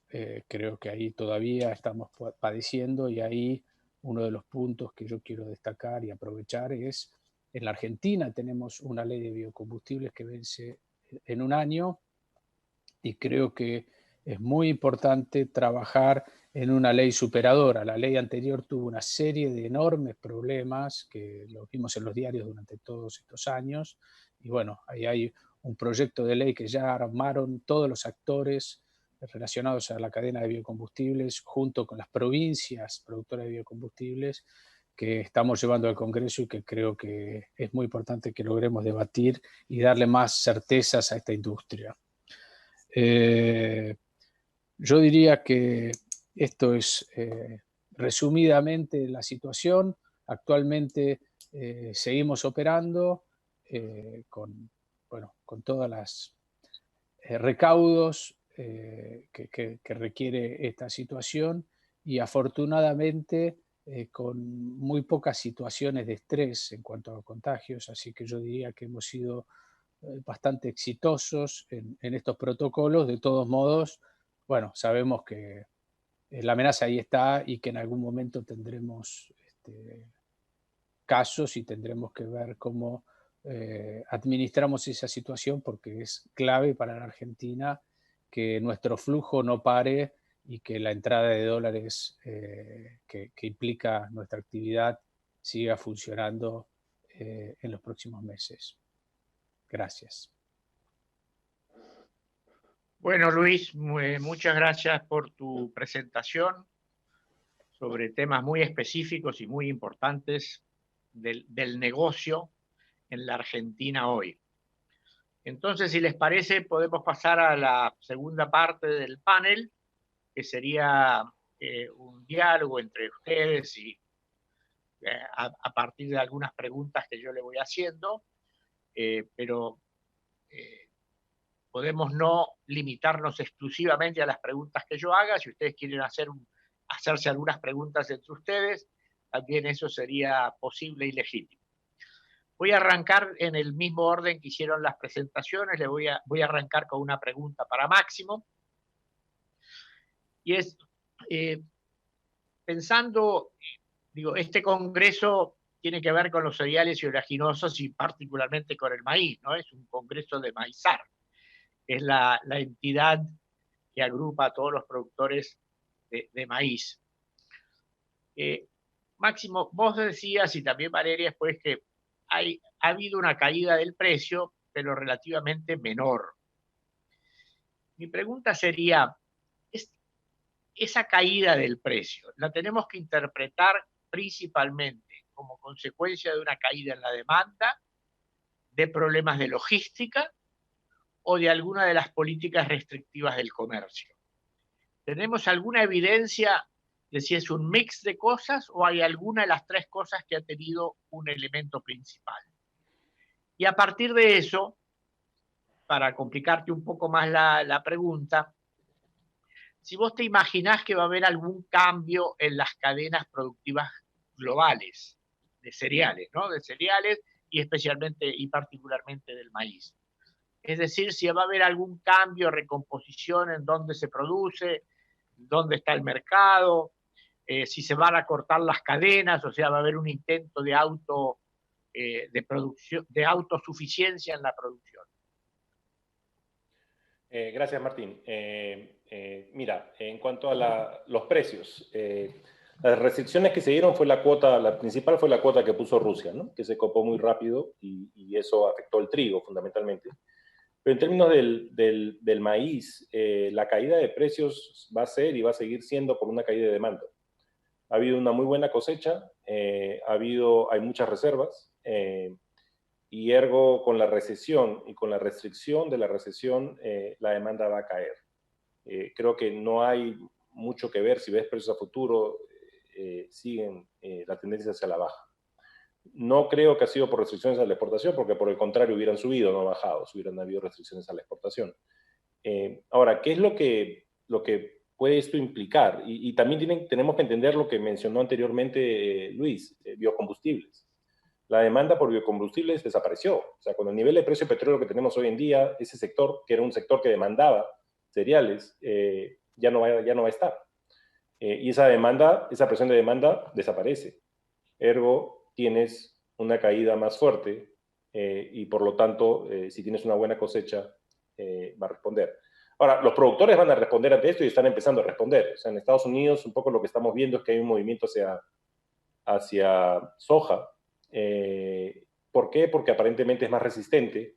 creo que ahí todavía estamos padeciendo, y ahí uno de los puntos que yo quiero destacar y aprovechar es, en la Argentina tenemos una ley de biocombustibles que vence en un año, y creo que es muy importante trabajar en una ley superadora. La ley anterior tuvo una serie de enormes problemas que los vimos en los diarios durante todos estos años, y bueno, ahí hay un proyecto de ley que ya armaron todos los actores relacionados a la cadena de biocombustibles junto con las provincias productoras de biocombustibles, que estamos llevando al Congreso y que creo que es muy importante que logremos debatir y darle más certezas a esta industria. Yo diría que esto es resumidamente la situación. Actualmente seguimos operando con todas las recaudos que requiere esta situación, y afortunadamente con muy pocas situaciones de estrés en cuanto a contagios, así que yo diría que hemos sido bastante exitosos en estos protocolos. De todos modos, bueno, sabemos que la amenaza ahí está, y que en algún momento tendremos casos, y tendremos que ver cómo administramos esa situación, porque es clave para la Argentina que nuestro flujo no pare y que la entrada de dólares que implica nuestra actividad siga funcionando en los próximos meses. Gracias. Bueno, Luis, muchas gracias por tu presentación sobre temas muy específicos y muy importantes del negocio en la Argentina hoy. Entonces, si les parece, podemos pasar a la segunda parte del panel, que sería un diálogo entre ustedes y a partir de algunas preguntas que yo le voy haciendo, pero podemos no limitarnos exclusivamente a las preguntas que yo haga. Si ustedes quieren hacerse algunas preguntas entre ustedes, también eso sería posible y legítimo. Voy a arrancar en el mismo orden que hicieron las presentaciones. Voy a arrancar con una pregunta para Máximo. Y es, pensando, digo, este congreso tiene que ver con los cereales y oleaginosos, y particularmente con el maíz, ¿no? Es un congreso de Maizar. Es la entidad que agrupa a todos los productores de maíz. Máximo, vos decías, y también Valeria, pues, que ha habido una caída del precio, pero relativamente menor. Mi pregunta sería, esa caída del precio, ¿la tenemos que interpretar principalmente como consecuencia de una caída en la demanda, de problemas de logística o de alguna de las políticas restrictivas del comercio? ¿Tenemos alguna evidencia de si es un mix de cosas o hay alguna de las tres cosas que ha tenido un elemento principal? Y a partir de eso, para complicarte un poco más la pregunta, si vos te imaginás que va a haber algún cambio en las cadenas productivas globales de cereales, ¿no? De cereales y especialmente y particularmente del maíz. Es decir, si va a haber algún cambio, recomposición en dónde se produce, dónde está el mercado, si se van a cortar las cadenas, o sea, va a haber un intento de de producción, de autosuficiencia en la producción. Gracias, Martín. Mira, en cuanto a los precios, las restricciones que se dieron fue la principal fue la cuota que puso Rusia, ¿no? Que se copó muy rápido y eso afectó el trigo fundamentalmente. Pero en términos del maíz, la caída de precios va a ser y va a seguir siendo por una caída de demanda. Ha habido una muy buena cosecha, hay muchas reservas, y ergo con la recesión y con la restricción de la recesión, la demanda va a caer. Creo que no hay mucho que ver, si ves precios a futuro, siguen la tendencia hacia la baja. No creo que ha sido por restricciones a la exportación, porque por el contrario hubieran subido, no bajado, si hubieran habido restricciones a la exportación. Ahora, ¿qué es lo que puede esto implicar? Y también tenemos que entender lo que mencionó anteriormente Luis, biocombustibles. La demanda por biocombustibles desapareció. O sea, con el nivel de precio de petróleo que tenemos hoy en día, ese sector, que era un sector que demandaba cereales, ya no va a estar. Y esa presión de demanda desaparece. Ergo, tienes una caída más fuerte y por lo tanto, si tienes una buena cosecha, va a responder. Ahora, los productores van a responder ante esto y están empezando a responder. O sea, en Estados Unidos un poco lo que estamos viendo es que hay un movimiento hacia soja. ¿Por qué? Porque aparentemente es más resistente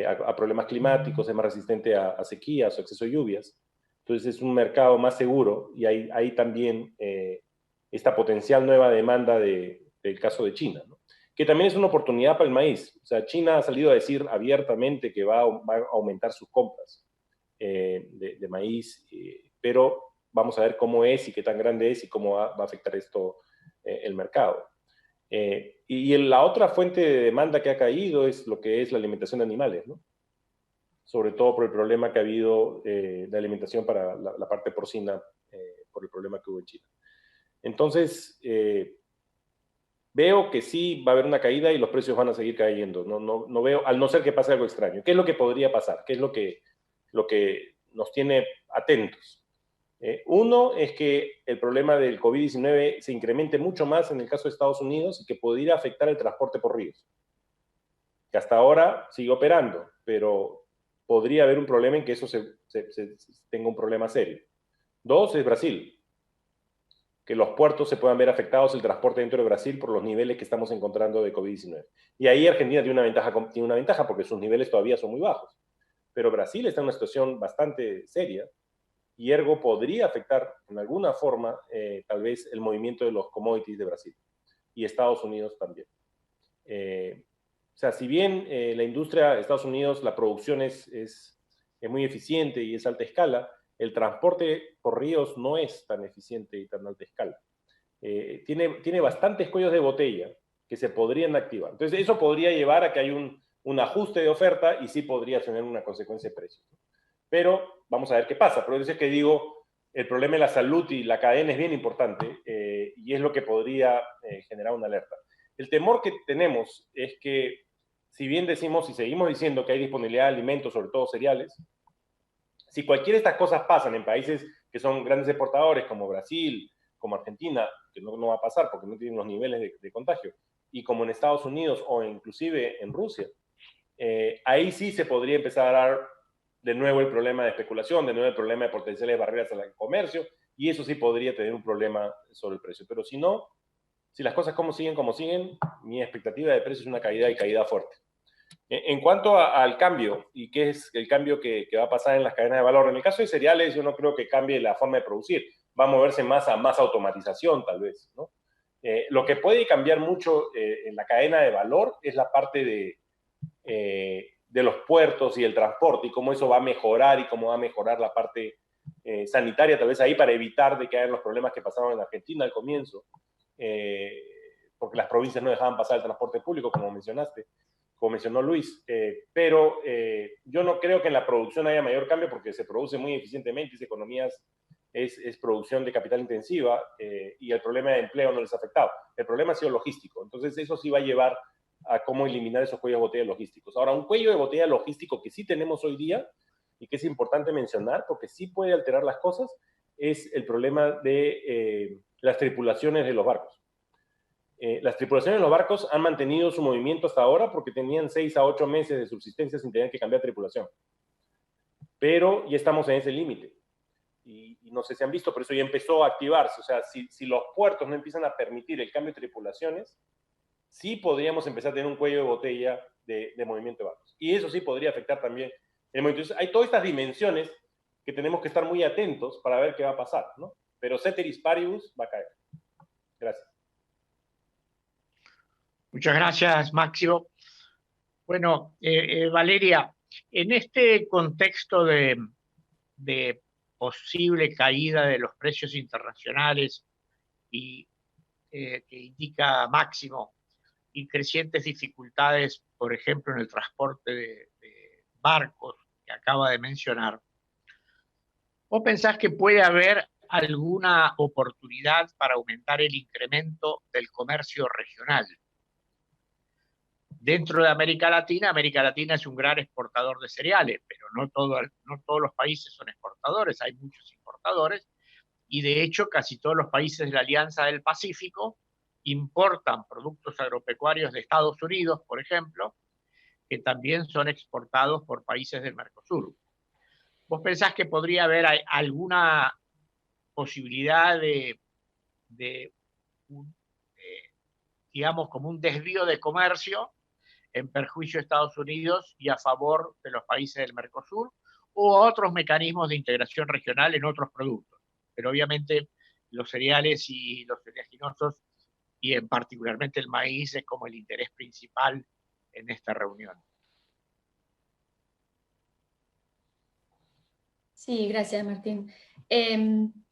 a problemas climáticos, es más resistente a sequías o exceso de lluvias. Entonces es un mercado más seguro y hay también esta potencial nueva demanda del caso de China, ¿no? Que también es una oportunidad para el maíz. O sea, China ha salido a decir abiertamente que va a aumentar sus compras de maíz, pero vamos a ver cómo es y qué tan grande es y cómo va a afectar esto el mercado. Y la otra fuente de demanda que ha caído es lo que es la alimentación de animales, ¿no? Sobre todo por el problema que ha habido de alimentación para la parte porcina, por el problema que hubo en China. Entonces, veo que sí va a haber una caída y los precios van a seguir cayendo. No veo, al no ser que pase algo extraño. ¿Qué es lo que podría pasar? ¿Qué es lo que nos tiene atentos? Uno es que el problema del COVID-19 se incremente mucho más en el caso de Estados Unidos y que podría afectar el transporte por ríos, que hasta ahora sigue operando, pero podría haber un problema en que eso tenga un problema serio. Dos es Brasil, que los puertos se puedan ver afectados, el transporte dentro de Brasil por los niveles que estamos encontrando de COVID-19. Y ahí Argentina tiene una ventaja porque sus niveles todavía son muy bajos. Pero Brasil está en una situación bastante seria y ergo podría afectar en alguna forma tal vez el movimiento de los commodities de Brasil y Estados Unidos también. O sea, si bien la industria de Estados Unidos, la producción es muy eficiente y es alta escala, el transporte por ríos no es tan eficiente y tan alta escala. Tiene bastantes cuellos de botella que se podrían activar. Entonces, eso podría llevar a que hay un ajuste de oferta y sí podría tener una consecuencia de precios. Pero vamos a ver qué pasa. Por eso es que digo, el problema de la salud y la cadena es bien importante y es lo que podría generar una alerta. El temor que tenemos es que, si bien decimos y seguimos diciendo que hay disponibilidad de alimentos, sobre todo cereales, si cualquiera de estas cosas pasan en países que son grandes exportadores como Brasil, como Argentina, que no va a pasar porque no tienen los niveles de contagio, y como en Estados Unidos o inclusive en Rusia, ahí sí se podría empezar a dar de nuevo el problema de especulación, de nuevo el problema de potenciales barreras al comercio, y eso sí podría tener un problema sobre el precio. Pero si no, si las cosas como siguen, mi expectativa de precio es una caída y caída fuerte. En cuanto al cambio, y qué es el cambio que va a pasar en las cadenas de valor, en el caso de cereales yo no creo que cambie la forma de producir, va a moverse más a más automatización tal vez, ¿no? Lo que puede cambiar mucho en la cadena de valor es la parte de los puertos y el transporte y cómo eso va a mejorar y cómo va a mejorar la parte sanitaria tal vez ahí para evitar de que haya los problemas que pasaron en Argentina al comienzo, porque las provincias no dejaban pasar el transporte público, como mencionó Luis, pero yo no creo que en la producción haya mayor cambio porque se produce muy eficientemente, esa economía es producción de capital intensiva y el problema de empleo no les ha afectado. El problema ha sido logístico, entonces eso sí va a llevar a cómo eliminar esos cuellos de botella logísticos. Ahora, un cuello de botella logístico que sí tenemos hoy día y que es importante mencionar porque sí puede alterar las cosas es el problema de las tripulaciones de los barcos. Las tripulaciones de los barcos han mantenido su movimiento hasta ahora porque tenían 6 a 8 meses de subsistencia sin tener que cambiar tripulación. Pero ya estamos en ese límite. Y no sé si han visto, pero eso ya empezó a activarse. O sea, si los puertos no empiezan a permitir el cambio de tripulaciones, sí podríamos empezar a tener un cuello de botella de movimiento de barcos. Y eso sí podría afectar también el movimiento. Entonces, hay todas estas dimensiones que tenemos que estar muy atentos para ver qué va a pasar, ¿no? Pero ceteris paribus va a caer. Gracias. Muchas gracias, Máximo. Bueno, Valeria, en este contexto de posible caída de los precios internacionales y que indica Máximo, y crecientes dificultades, por ejemplo, en el transporte de barcos que acaba de mencionar, ¿vos pensás que puede haber alguna oportunidad para aumentar el incremento del comercio regional? Dentro de América Latina es un gran exportador de cereales, pero no todos los países son exportadores, hay muchos importadores, y de hecho casi todos los países de la Alianza del Pacífico importan productos agropecuarios de Estados Unidos, por ejemplo, que también son exportados por países del Mercosur. ¿Vos pensás que podría haber alguna posibilidad digamos, como un desvío de comercio en perjuicio de Estados Unidos y a favor de los países del Mercosur, o otros mecanismos de integración regional en otros productos? Pero obviamente los cereales y los oleaginosos, y en particularmente el maíz, es como el interés principal en esta reunión. Sí, gracias, Martín.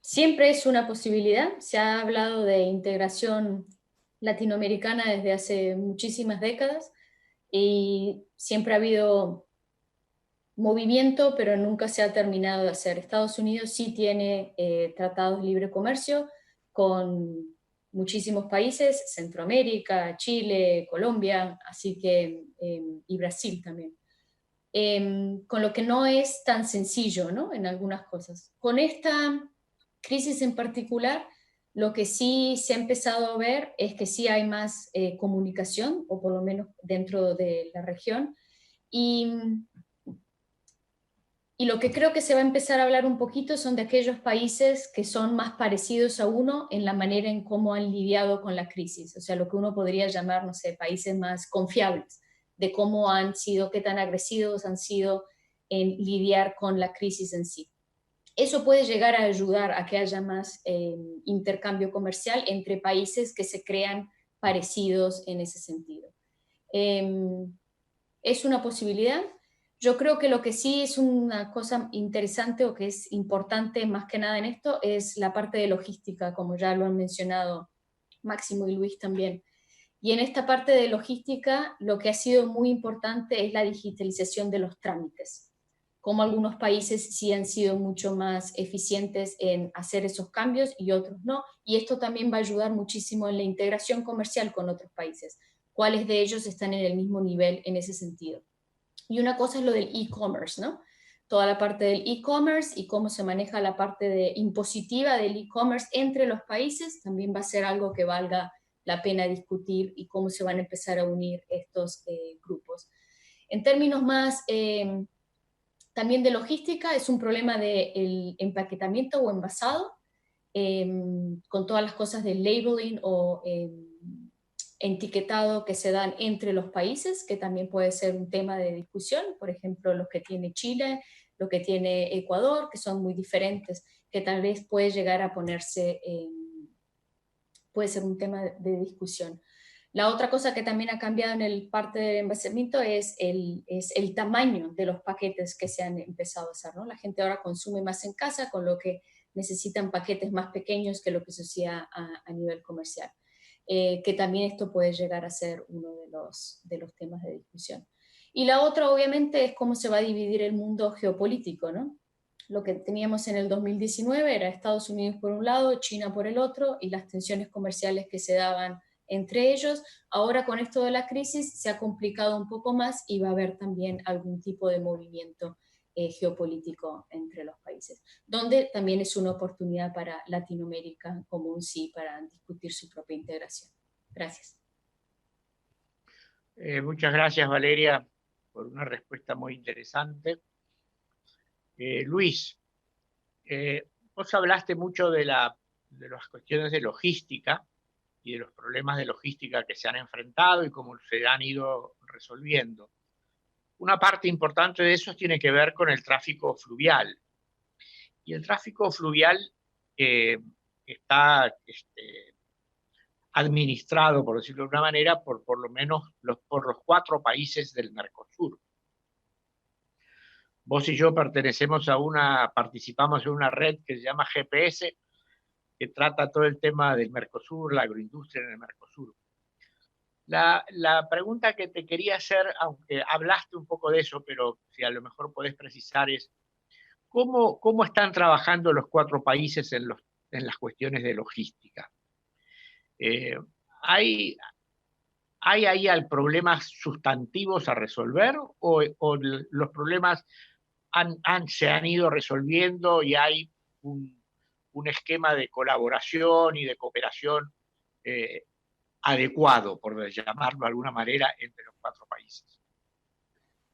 Siempre es una posibilidad. Se ha hablado de integración latinoamericana desde hace muchísimas décadas y siempre ha habido movimiento, pero nunca se ha terminado de hacer. Estados Unidos sí tiene tratados de libre comercio con muchísimos países, Centroamérica, Chile, Colombia, así que, y Brasil también. Con lo que no es tan sencillo, ¿no? En algunas cosas. Con esta crisis en particular, lo que sí se ha empezado a ver es que sí hay más comunicación, o por lo menos dentro de la región, y lo que creo que se va a empezar a hablar un poquito son de aquellos países que son más parecidos a uno en la manera en cómo han lidiado con la crisis, o sea, lo que uno podría llamar, no sé, países más confiables, de cómo han sido, qué tan agresivos han sido en lidiar con la crisis en sí. Eso puede llegar a ayudar a que haya más intercambio comercial entre países que se crean parecidos en ese sentido. Es una posibilidad. Yo creo que lo que sí es una cosa interesante o que es importante más que nada en esto es la parte de logística, como ya lo han mencionado Máximo y Luis también. Y en esta parte de logística lo que ha sido muy importante es la digitalización de los trámites, como algunos países sí han sido mucho más eficientes en hacer esos cambios y otros no, y esto también va a ayudar muchísimo en la integración comercial con otros países, cuáles de ellos están en el mismo nivel en ese sentido. Y una cosa es lo del e-commerce, ¿no? Toda la parte del e-commerce y cómo se maneja la parte impositiva del e-commerce entre los países, también va a ser algo que valga la pena discutir y cómo se van a empezar a unir estos grupos. En términos más también de logística, es un problema del empaquetamiento o envasado, con todas las cosas del labeling o etiquetado que se dan entre los países, que también puede ser un tema de discusión, por ejemplo, los que tiene Chile, lo que tiene Ecuador, que son muy diferentes, que tal vez puede llegar a ponerse, puede ser un tema de discusión. La otra cosa que también ha cambiado en el parte del envasamiento es el tamaño de los paquetes que se han empezado a hacer, ¿no? La gente ahora consume más en casa, con lo que necesitan paquetes más pequeños que lo que se hacía a nivel comercial. Que también esto puede llegar a ser uno de los temas de discusión. Y la otra, obviamente, es cómo se va a dividir el mundo geopolítico, ¿no? Lo que teníamos en el 2019 era Estados Unidos por un lado, China por el otro, y las tensiones comerciales que se daban entre ellos. Ahora con esto de la crisis se ha complicado un poco más y va a haber también algún tipo de movimiento geopolítico entre los países, donde también es una oportunidad para Latinoamérica como un sí para discutir su propia integración. Gracias. Muchas gracias, Valeria, por una respuesta muy interesante. Luis, vos hablaste mucho de las cuestiones de logística y de los problemas de logística que se han enfrentado y cómo se han ido resolviendo. Una parte importante de eso tiene que ver con el tráfico fluvial. Y el tráfico fluvial está administrado, por decirlo de una manera, por lo menos por los 4 países del Mercosur. Vos y yo participamos en una red que se llama GPS, que trata todo el tema del Mercosur, la agroindustria en el Mercosur. La pregunta que te quería hacer, aunque hablaste un poco de eso, pero si a lo mejor podés precisar, es ¿cómo están trabajando los 4 países en las cuestiones de logística? ¿Hay ahí problemas sustantivos a resolver o los problemas se han ido resolviendo y hay un esquema de colaboración y de cooperación adecuado, por llamarlo de alguna manera, entre los 4 países?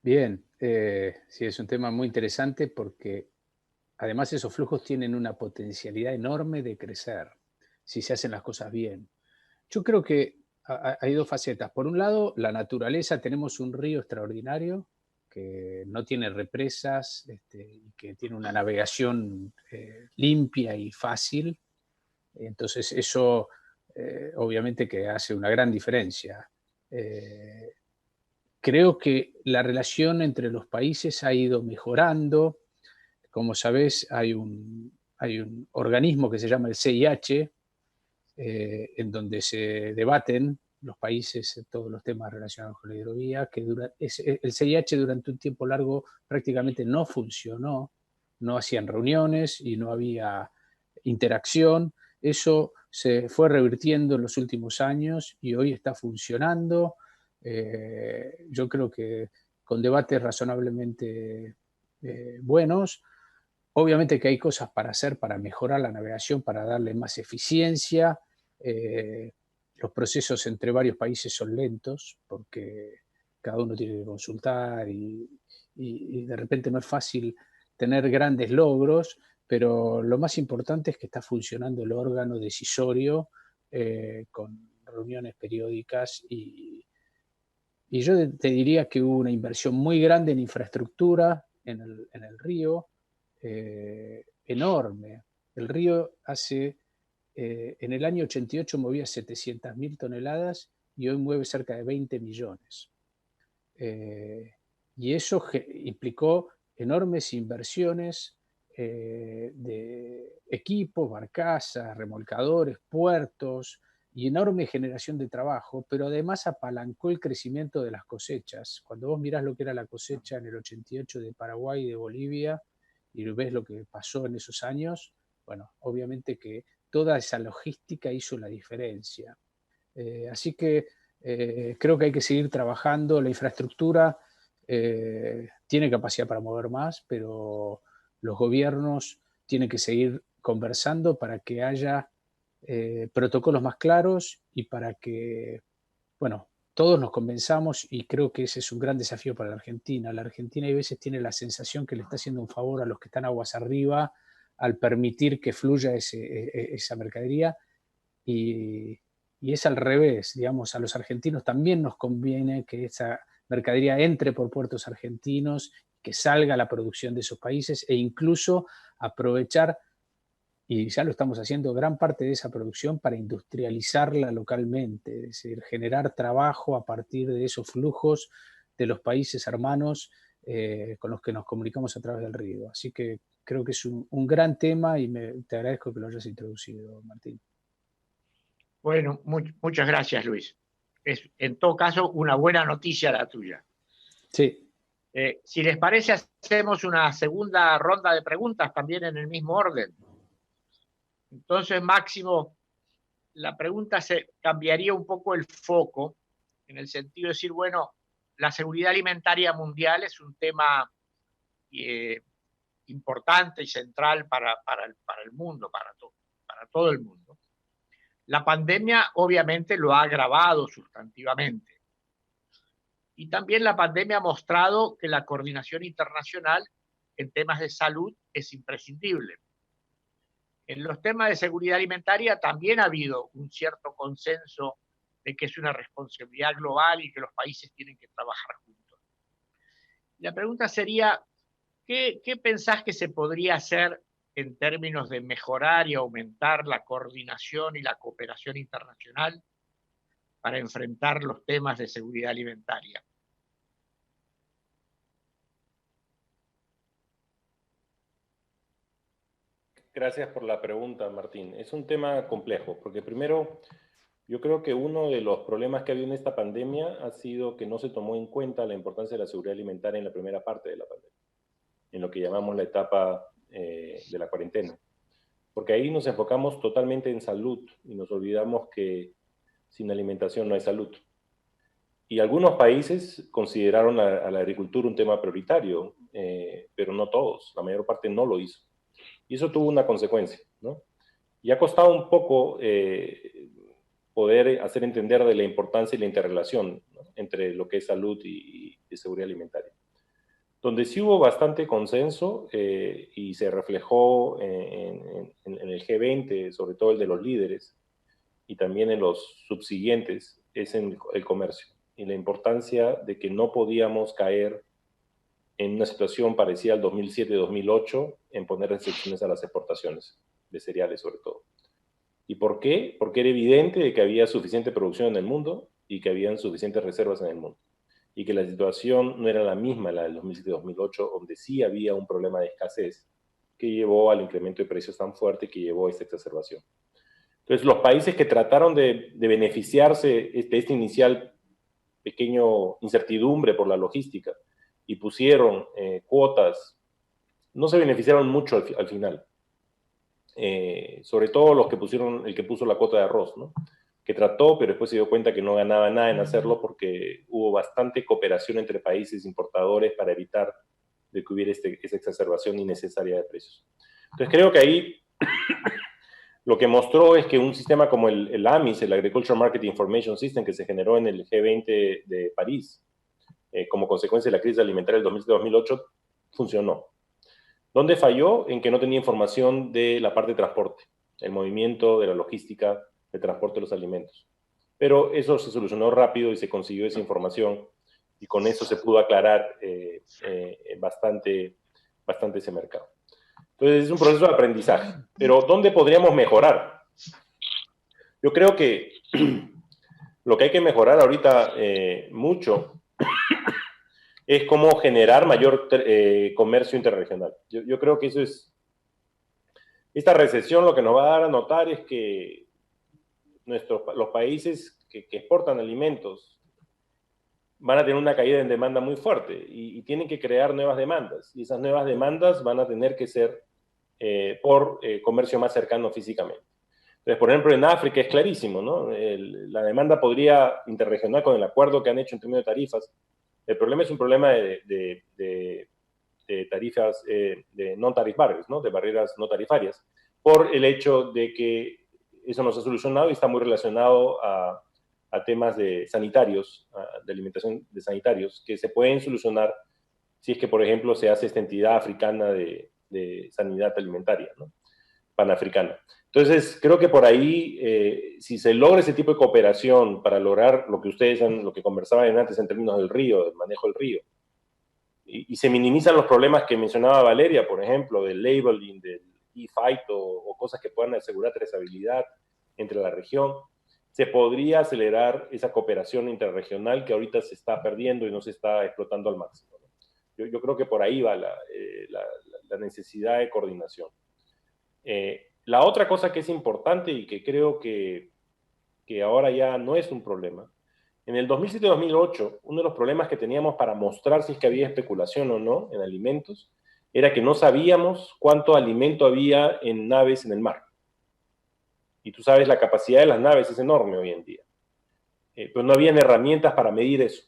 Bien, sí, es un tema muy interesante porque además esos flujos tienen una potencialidad enorme de crecer si se hacen las cosas bien. Yo creo que hay 2 facetas. Por un lado, la naturaleza, tenemos un río extraordinario que no tiene represas y que tiene una navegación limpia y fácil. Entonces eso obviamente que hace una gran diferencia. Creo que la relación entre los países ha ido mejorando. Como sabés, hay un organismo que se llama el CIH, en donde se debaten los países todos los temas relacionados con la hidrovía, que el CIH durante un tiempo largo prácticamente no funcionó, no hacían reuniones y no había interacción. Eso se fue revirtiendo en los últimos años y hoy está funcionando. Yo creo que con debates razonablemente buenos. Obviamente que hay cosas para hacer para mejorar la navegación, para darle más eficiencia. Los procesos entre varios países son lentos porque cada uno tiene que consultar y de repente no es fácil tener grandes logros, pero lo más importante es que está funcionando el órgano decisorio con reuniones periódicas y yo te diría que hubo una inversión muy grande en infraestructura en el río, enorme. El río en el año 88 movía 700.000 toneladas y hoy mueve cerca de 20 millones. Y eso implicó enormes inversiones de equipos, barcazas, remolcadores, puertos y enorme generación de trabajo, pero además apalancó el crecimiento de las cosechas. Cuando vos mirás lo que era la cosecha en el 88 de Paraguay y de Bolivia y ves lo que pasó en esos años, bueno, obviamente que toda esa logística hizo la diferencia. Así que creo que hay que seguir trabajando. La infraestructura tiene capacidad para mover más, pero los gobiernos tienen que seguir conversando para que haya protocolos más claros y para que, bueno, todos nos convenzamos, y creo que ese es un gran desafío para la Argentina. La Argentina a veces tiene la sensación que le está haciendo un favor a los que están aguas arriba al permitir que fluya esa mercadería y es al revés, digamos, a los argentinos también nos conviene que esa mercadería entre por puertos argentinos, que salga la producción de esos países e incluso aprovechar, y ya lo estamos haciendo, gran parte de esa producción para industrializarla localmente, es decir, generar trabajo a partir de esos flujos de los países hermanos con los que nos comunicamos a través del río. Así que creo que es un gran tema y te agradezco que lo hayas introducido, Martín. Bueno, muchas gracias, Luis. Es, en todo caso, una buena noticia la tuya. Sí. Si les parece, hacemos una segunda ronda de preguntas también en el mismo orden. Entonces, Máximo, la pregunta cambiaría un poco el foco, en el sentido de decir, bueno, la seguridad alimentaria mundial es un tema importante y central para el mundo, para todo el mundo. La pandemia obviamente lo ha agravado sustantivamente. Y también la pandemia ha mostrado que la coordinación internacional en temas de salud es imprescindible. En los temas de seguridad alimentaria también ha habido un cierto consenso de que es una responsabilidad global y que los países tienen que trabajar juntos. La pregunta sería, ¿qué pensás que se podría hacer en términos de mejorar y aumentar la coordinación y la cooperación internacional para enfrentar los temas de seguridad alimentaria? Gracias por la pregunta, Martín. Es un tema complejo, porque primero, yo creo que uno de los problemas que ha habido en esta pandemia ha sido que no se tomó en cuenta la importancia de la seguridad alimentaria en la primera parte de la pandemia, en lo que llamamos la etapa de la cuarentena. Porque ahí nos enfocamos totalmente en salud y nos olvidamos que sin alimentación no hay salud. Y algunos países consideraron a la agricultura un tema prioritario, pero no todos, la mayor parte no lo hizo. Y eso tuvo una consecuencia, ¿no? Y ha costado un poco poder hacer entender de la importancia y la interrelación, ¿no?, entre lo que es salud y seguridad alimentaria. Donde sí hubo bastante consenso y se reflejó en el G20, sobre todo el de los líderes, y también en los subsiguientes, es en el comercio. Y la importancia de que no podíamos caer en una situación parecida al 2007-2008 en poner restricciones a las exportaciones de cereales sobre todo. ¿Y por qué? Porque era evidente de que había suficiente producción en el mundo y que habían suficientes reservas en el mundo. Y que la situación no era la misma la del 2007-2008, donde sí había un problema de escasez que llevó al incremento de precios tan fuerte que llevó a esta exacerbación. Entonces, los países que trataron de beneficiarse de este inicial pequeño incertidumbre por la logística y pusieron cuotas, no se beneficiaron mucho al final. Sobre todo los que pusieron, el que puso la cuota de arroz, ¿no?, que trató, pero después se dio cuenta que no ganaba nada en hacerlo porque hubo bastante cooperación entre países importadores para evitar de que hubiera esa exacerbación innecesaria de precios. Entonces creo que ahí lo que mostró es que un sistema como el AMIS, el Agricultural Market Information System, que se generó en el G20 de París, como consecuencia de la crisis alimentaria del 2007-2008, funcionó. ¿Dónde falló? En que no tenía información de la parte de transporte, el movimiento de la logística de transporte de los alimentos. Pero eso se solucionó rápido y se consiguió esa información y con eso se pudo aclarar bastante ese mercado. Entonces es un proceso de aprendizaje. Pero ¿dónde podríamos mejorar? Yo creo que lo que hay que mejorar ahorita mucho es cómo generar mayor comercio interregional. Yo creo que eso es... Esta recesión lo que nos va a dar a notar es que los países que exportan alimentos van a tener una caída en demanda muy fuerte y tienen que crear nuevas demandas. Y esas nuevas demandas van a tener que ser por comercio más cercano físicamente. Entonces, por ejemplo, en África es clarísimo, ¿no? La demanda podría interregional con el acuerdo que han hecho en términos de tarifas. El problema es un problema de tarifas, de non-tariff barriers, ¿no?, de barreras no tarifarias, por el hecho de que eso no se ha solucionado y está muy relacionado a temas de sanitarios, de alimentación de sanitarios, que se pueden solucionar si es que, por ejemplo, se hace esta entidad africana de sanidad alimentaria, ¿no?, panafricana. Entonces, creo que por ahí, si se logra ese tipo de cooperación para lograr lo que ustedes lo que conversaban antes en términos del río, del manejo del río, y se minimizan los problemas que mencionaba Valeria, por ejemplo, del labeling, del e-phyto o cosas que puedan asegurar trazabilidad entre la región, se podría acelerar esa cooperación interregional que ahorita se está perdiendo y no se está explotando al máximo, ¿no? Yo creo que por ahí va la necesidad de coordinación. La otra cosa que es importante y que creo que ahora ya no es un problema, en el 2007-2008, uno de los problemas que teníamos para mostrar si es que había especulación o no en alimentos era que no sabíamos cuánto alimento había en naves en el mar. Y tú sabes, la capacidad de las naves es enorme hoy en día. Pero no habían herramientas para medir eso.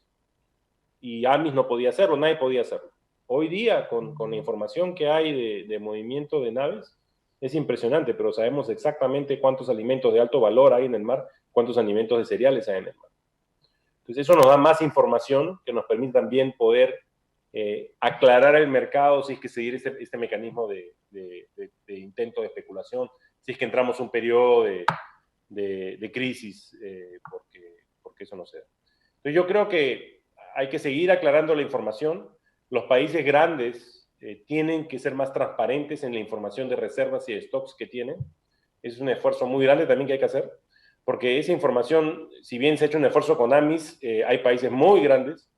Y AMIS no podía hacerlo, nadie podía hacerlo. Hoy día, con la información que hay de movimiento de naves, es impresionante, pero sabemos exactamente cuántos alimentos de alto valor hay en el mar, cuántos alimentos de cereales hay en el mar. Entonces eso nos da más información que nos permite también poder aclarar el mercado si es que seguir este mecanismo de intento de especulación, si es que entramos en un periodo de crisis, porque eso no se da. Entonces yo creo que hay que seguir aclarando la información. Los países grandes tienen que ser más transparentes en la información de reservas y de stocks que tienen. Es un esfuerzo muy grande también que hay que hacer, porque esa información, si bien se ha hecho un esfuerzo con AMIS, hay países muy grandes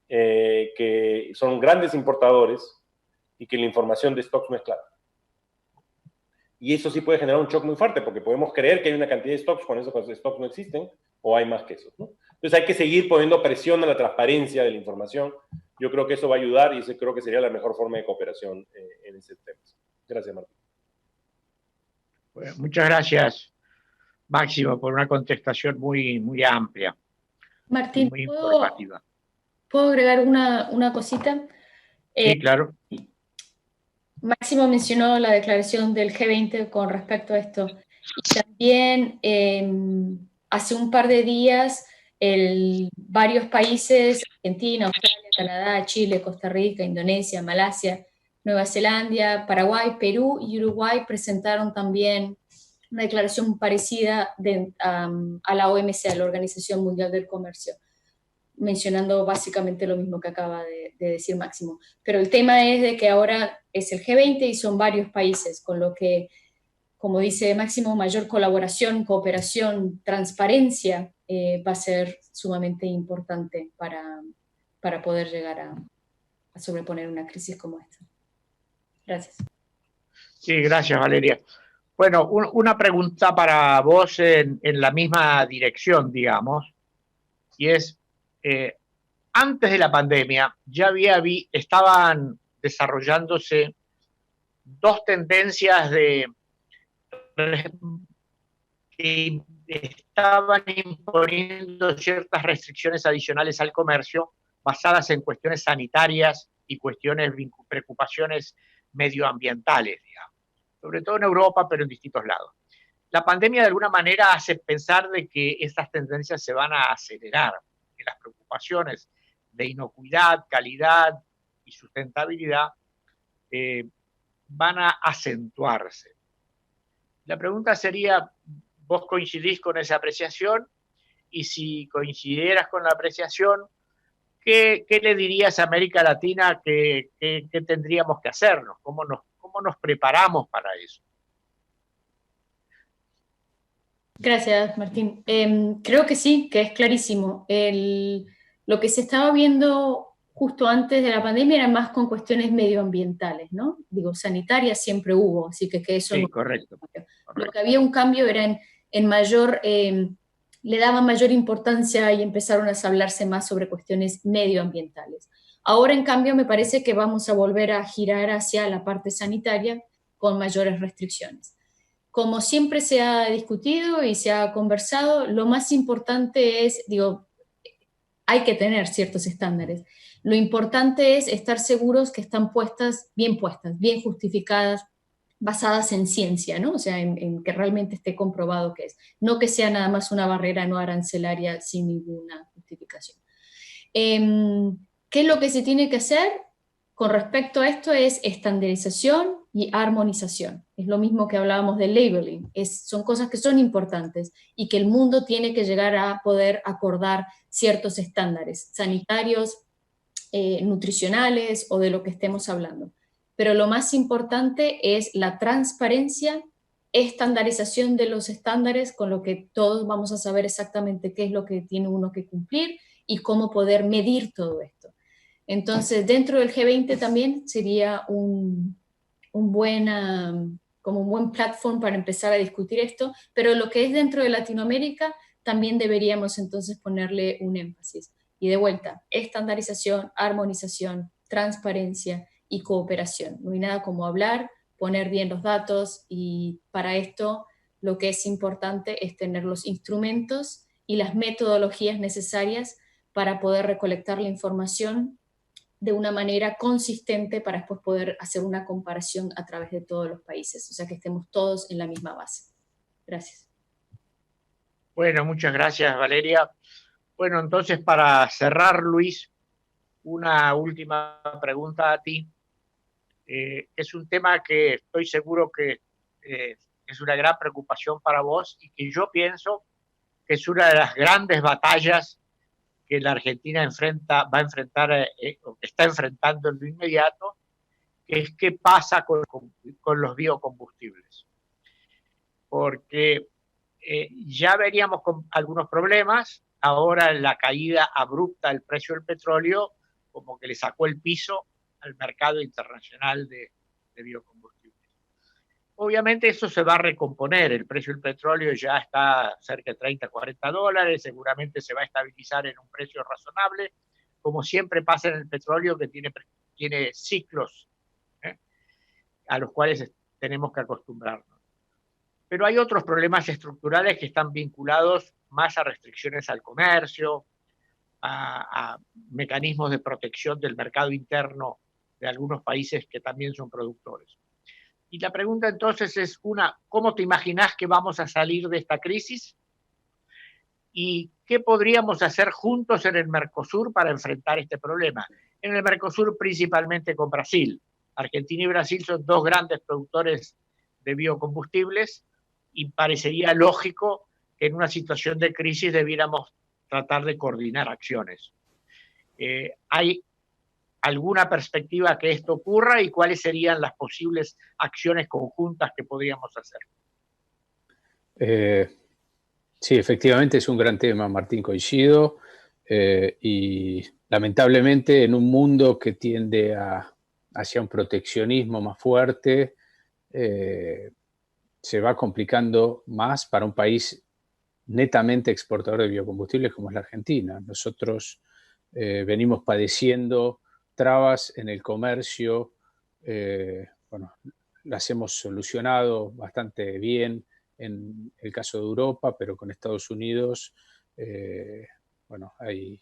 que son grandes importadores y que la información de stocks no es clara. Y eso sí puede generar un shock muy fuerte, porque podemos creer que hay una cantidad de stocks cuando esos stocks no existen, o hay más que eso, ¿no? Entonces hay que seguir poniendo presión a la transparencia de la información. Yo creo que eso va a ayudar y eso creo que sería la mejor forma de cooperación en ese tema. Gracias, Martín. Bueno, muchas gracias, Máximo, por una contestación muy, muy amplia. Martín, muy informativa. ¿Puedo agregar una cosita? Sí, claro. Máximo mencionó la declaración del G20 con respecto a esto. Y también hace un par de días varios países, Argentina, Australia, Canadá, Chile, Costa Rica, Indonesia, Malasia, Nueva Zelanda, Paraguay, Perú y Uruguay presentaron también una declaración parecida a la OMC, a la Organización Mundial del Comercio, mencionando básicamente lo mismo que acaba de decir Máximo. Pero el tema es de que ahora es el G20 y son varios países, con lo que, como dice Máximo, mayor colaboración, cooperación, transparencia va a ser sumamente importante para poder llegar a sobreponer una crisis como esta. Gracias. Sí, gracias, Valeria. Bueno, una pregunta para vos en la misma dirección, digamos, y es, antes de la pandemia ya estaban desarrollándose dos tendencias que estaban imponiendo ciertas restricciones adicionales al comercio basadas en cuestiones sanitarias y preocupaciones medioambientales, digamos, sobre todo en Europa, pero en distintos lados. La pandemia de alguna manera hace pensar de que estas tendencias se van a acelerar, que las preocupaciones de inocuidad, calidad y sustentabilidad van a acentuarse. La pregunta sería, ¿vos coincidís con esa apreciación? Y si coincidieras con la apreciación, ¿qué le dirías a América Latina que tendríamos que hacernos? ¿Cómo nos preparamos para eso? Gracias, Martín. Creo que sí, que es clarísimo. Lo que se estaba viendo justo antes de la pandemia era más con cuestiones medioambientales, ¿no? Digo, sanitarias siempre hubo, así que eso... Sí, no... correcto. Lo que había un cambio era en mayor... le daban mayor importancia y empezaron a hablarse más sobre cuestiones medioambientales. Ahora, en cambio, me parece que vamos a volver a girar hacia la parte sanitaria con mayores restricciones. Como siempre se ha discutido y se ha conversado, lo más importante es, digo, hay que tener ciertos estándares. Lo importante es estar seguros que están puestas, bien justificadas, basadas en ciencia, ¿no? O sea, en que realmente esté comprobado que es. No que sea nada más una barrera no arancelaria sin ninguna justificación. ¿Qué es lo que se tiene que hacer? Con respecto a esto es estandarización y armonización. Es lo mismo que hablábamos del labeling. Son cosas que son importantes y que el mundo tiene que llegar a poder acordar ciertos estándares sanitarios, nutricionales o de lo que estemos hablando. Pero lo más importante es la transparencia, estandarización de los estándares, con lo que todos vamos a saber exactamente qué es lo que tiene uno que cumplir y cómo poder medir todo esto. Entonces, dentro del G20 también sería un buen platform para empezar a discutir esto, pero lo que es dentro de Latinoamérica también deberíamos entonces ponerle un énfasis. Y de vuelta, estandarización, armonización, transparencia y cooperación. No hay nada como hablar, poner bien los datos, y para esto lo que es importante es tener los instrumentos y las metodologías necesarias para poder recolectar la información de una manera consistente para después poder hacer una comparación a través de todos los países, o sea que estemos todos en la misma base. Gracias. Bueno, muchas gracias, Valeria. Bueno, entonces para cerrar, Luis, una última pregunta a ti. Es un tema que estoy seguro que es una gran preocupación para vos y que yo pienso que es una de las grandes batallas que la Argentina va a enfrentar, o que está enfrentando en lo inmediato, que es qué pasa con los biocombustibles. Porque ya veríamos con algunos problemas, ahora la caída abrupta del precio del petróleo como que le sacó el piso al mercado internacional de biocombustibles. Obviamente eso se va a recomponer, el precio del petróleo ya está cerca de 30, 40 dólares, seguramente se va a estabilizar en un precio razonable, como siempre pasa en el petróleo que tiene ciclos a los cuales tenemos que acostumbrarnos. Pero hay otros problemas estructurales que están vinculados más a restricciones al comercio, a mecanismos de protección del mercado interno de algunos países que también son productores. Y la pregunta entonces es ¿cómo te imaginas que vamos a salir de esta crisis? ¿Y qué podríamos hacer juntos en el Mercosur para enfrentar este problema? En el Mercosur principalmente con Brasil. Argentina y Brasil son dos grandes productores de biocombustibles y parecería lógico que en una situación de crisis debiéramos tratar de coordinar acciones. ¿Hay alguna perspectiva que esto ocurra y cuáles serían las posibles acciones conjuntas que podríamos hacer? Sí, efectivamente es un gran tema, Martín, coincido. Y lamentablemente en un mundo que tiende hacia un proteccionismo más fuerte, se va complicando más para un país netamente exportador de biocombustibles como es la Argentina. Nosotros venimos padeciendo trabas en el comercio, bueno, las hemos solucionado bastante bien en el caso de Europa, pero con Estados Unidos, bueno, hay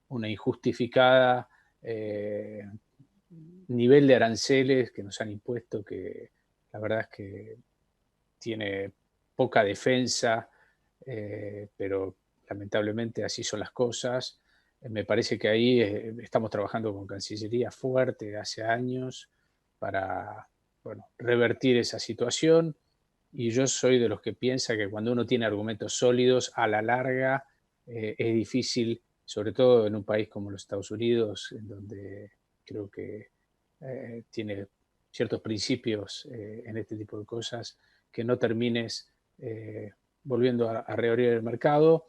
una injustificada nivel de aranceles que nos han impuesto que la verdad es que tiene poca defensa, pero lamentablemente así son las cosas. Me parece que ahí estamos trabajando con Cancillería fuerte hace años para, bueno, revertir esa situación. Y yo soy de los que piensa que cuando uno tiene argumentos sólidos, a la larga es difícil, sobre todo en un país como los Estados Unidos, en donde creo que tiene ciertos principios en este tipo de cosas, que no termines volviendo a reabrir el mercado.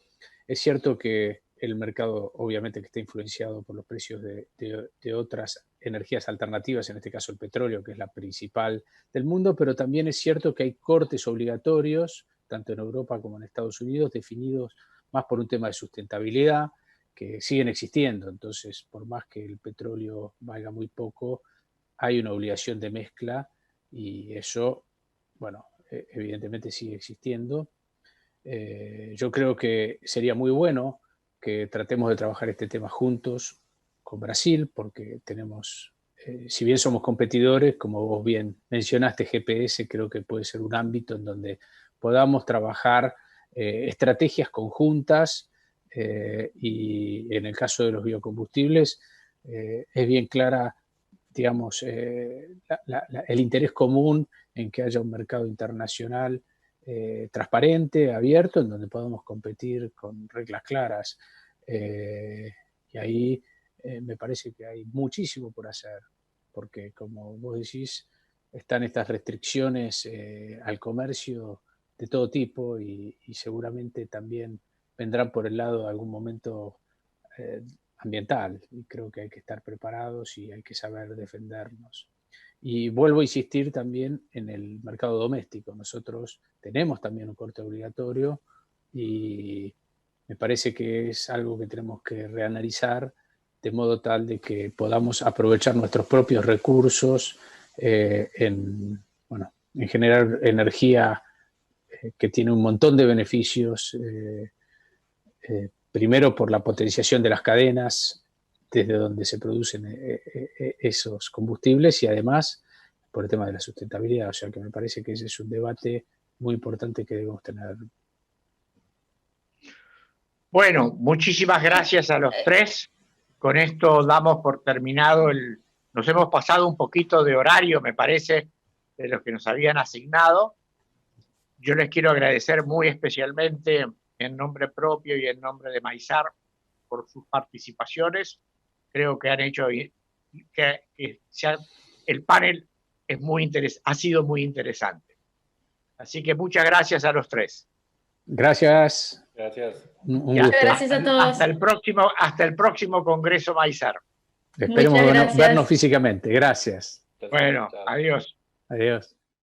Es cierto que el mercado obviamente que está influenciado por los precios de otras energías alternativas, en este caso el petróleo, que es la principal del mundo, pero también es cierto que hay cortes obligatorios, tanto en Europa como en Estados Unidos, definidos más por un tema de sustentabilidad, que siguen existiendo. Entonces, por más que el petróleo valga muy poco, hay una obligación de mezcla y eso, bueno, evidentemente sigue existiendo. Yo creo que sería muy bueno que tratemos de trabajar este tema juntos con Brasil, porque tenemos, si bien somos competidores, como vos bien mencionaste, GPS creo que puede ser un ámbito en donde podamos trabajar estrategias conjuntas y en el caso de los biocombustibles es bien clara, digamos, el interés común en que haya un mercado internacional transparente, abierto, en donde podamos competir con reglas claras. Y ahí me parece que hay muchísimo por hacer, porque como vos decís, están estas restricciones al comercio de todo tipo y seguramente también vendrán por el lado de algún momento ambiental, y creo que hay que estar preparados y hay que saber defendernos. Y vuelvo a insistir también en el mercado doméstico. Nosotros tenemos también un corte obligatorio y me parece que es algo que tenemos que reanalizar de modo tal de que podamos aprovechar nuestros propios recursos en generar energía que tiene un montón de beneficios, primero por la potenciación de las cadenas desde donde se producen esos combustibles y además por el tema de la sustentabilidad. O sea que me parece que ese es un debate muy importante que debemos tener. Bueno, muchísimas gracias a los tres. Con esto damos por terminado nos hemos pasado un poquito de horario, me parece, de los que nos habían asignado. Yo les quiero agradecer muy especialmente en nombre propio y en nombre de Maizar por sus participaciones. Creo que han hecho que el panel ha sido muy interesante. Así que muchas gracias a los tres. Gracias. Gracias. Un Muchas gusto. gracias a todos. Hasta el próximo Congreso Maizar. Esperemos Muchas gracias. vernos físicamente. Gracias. Bueno, adiós. Adiós.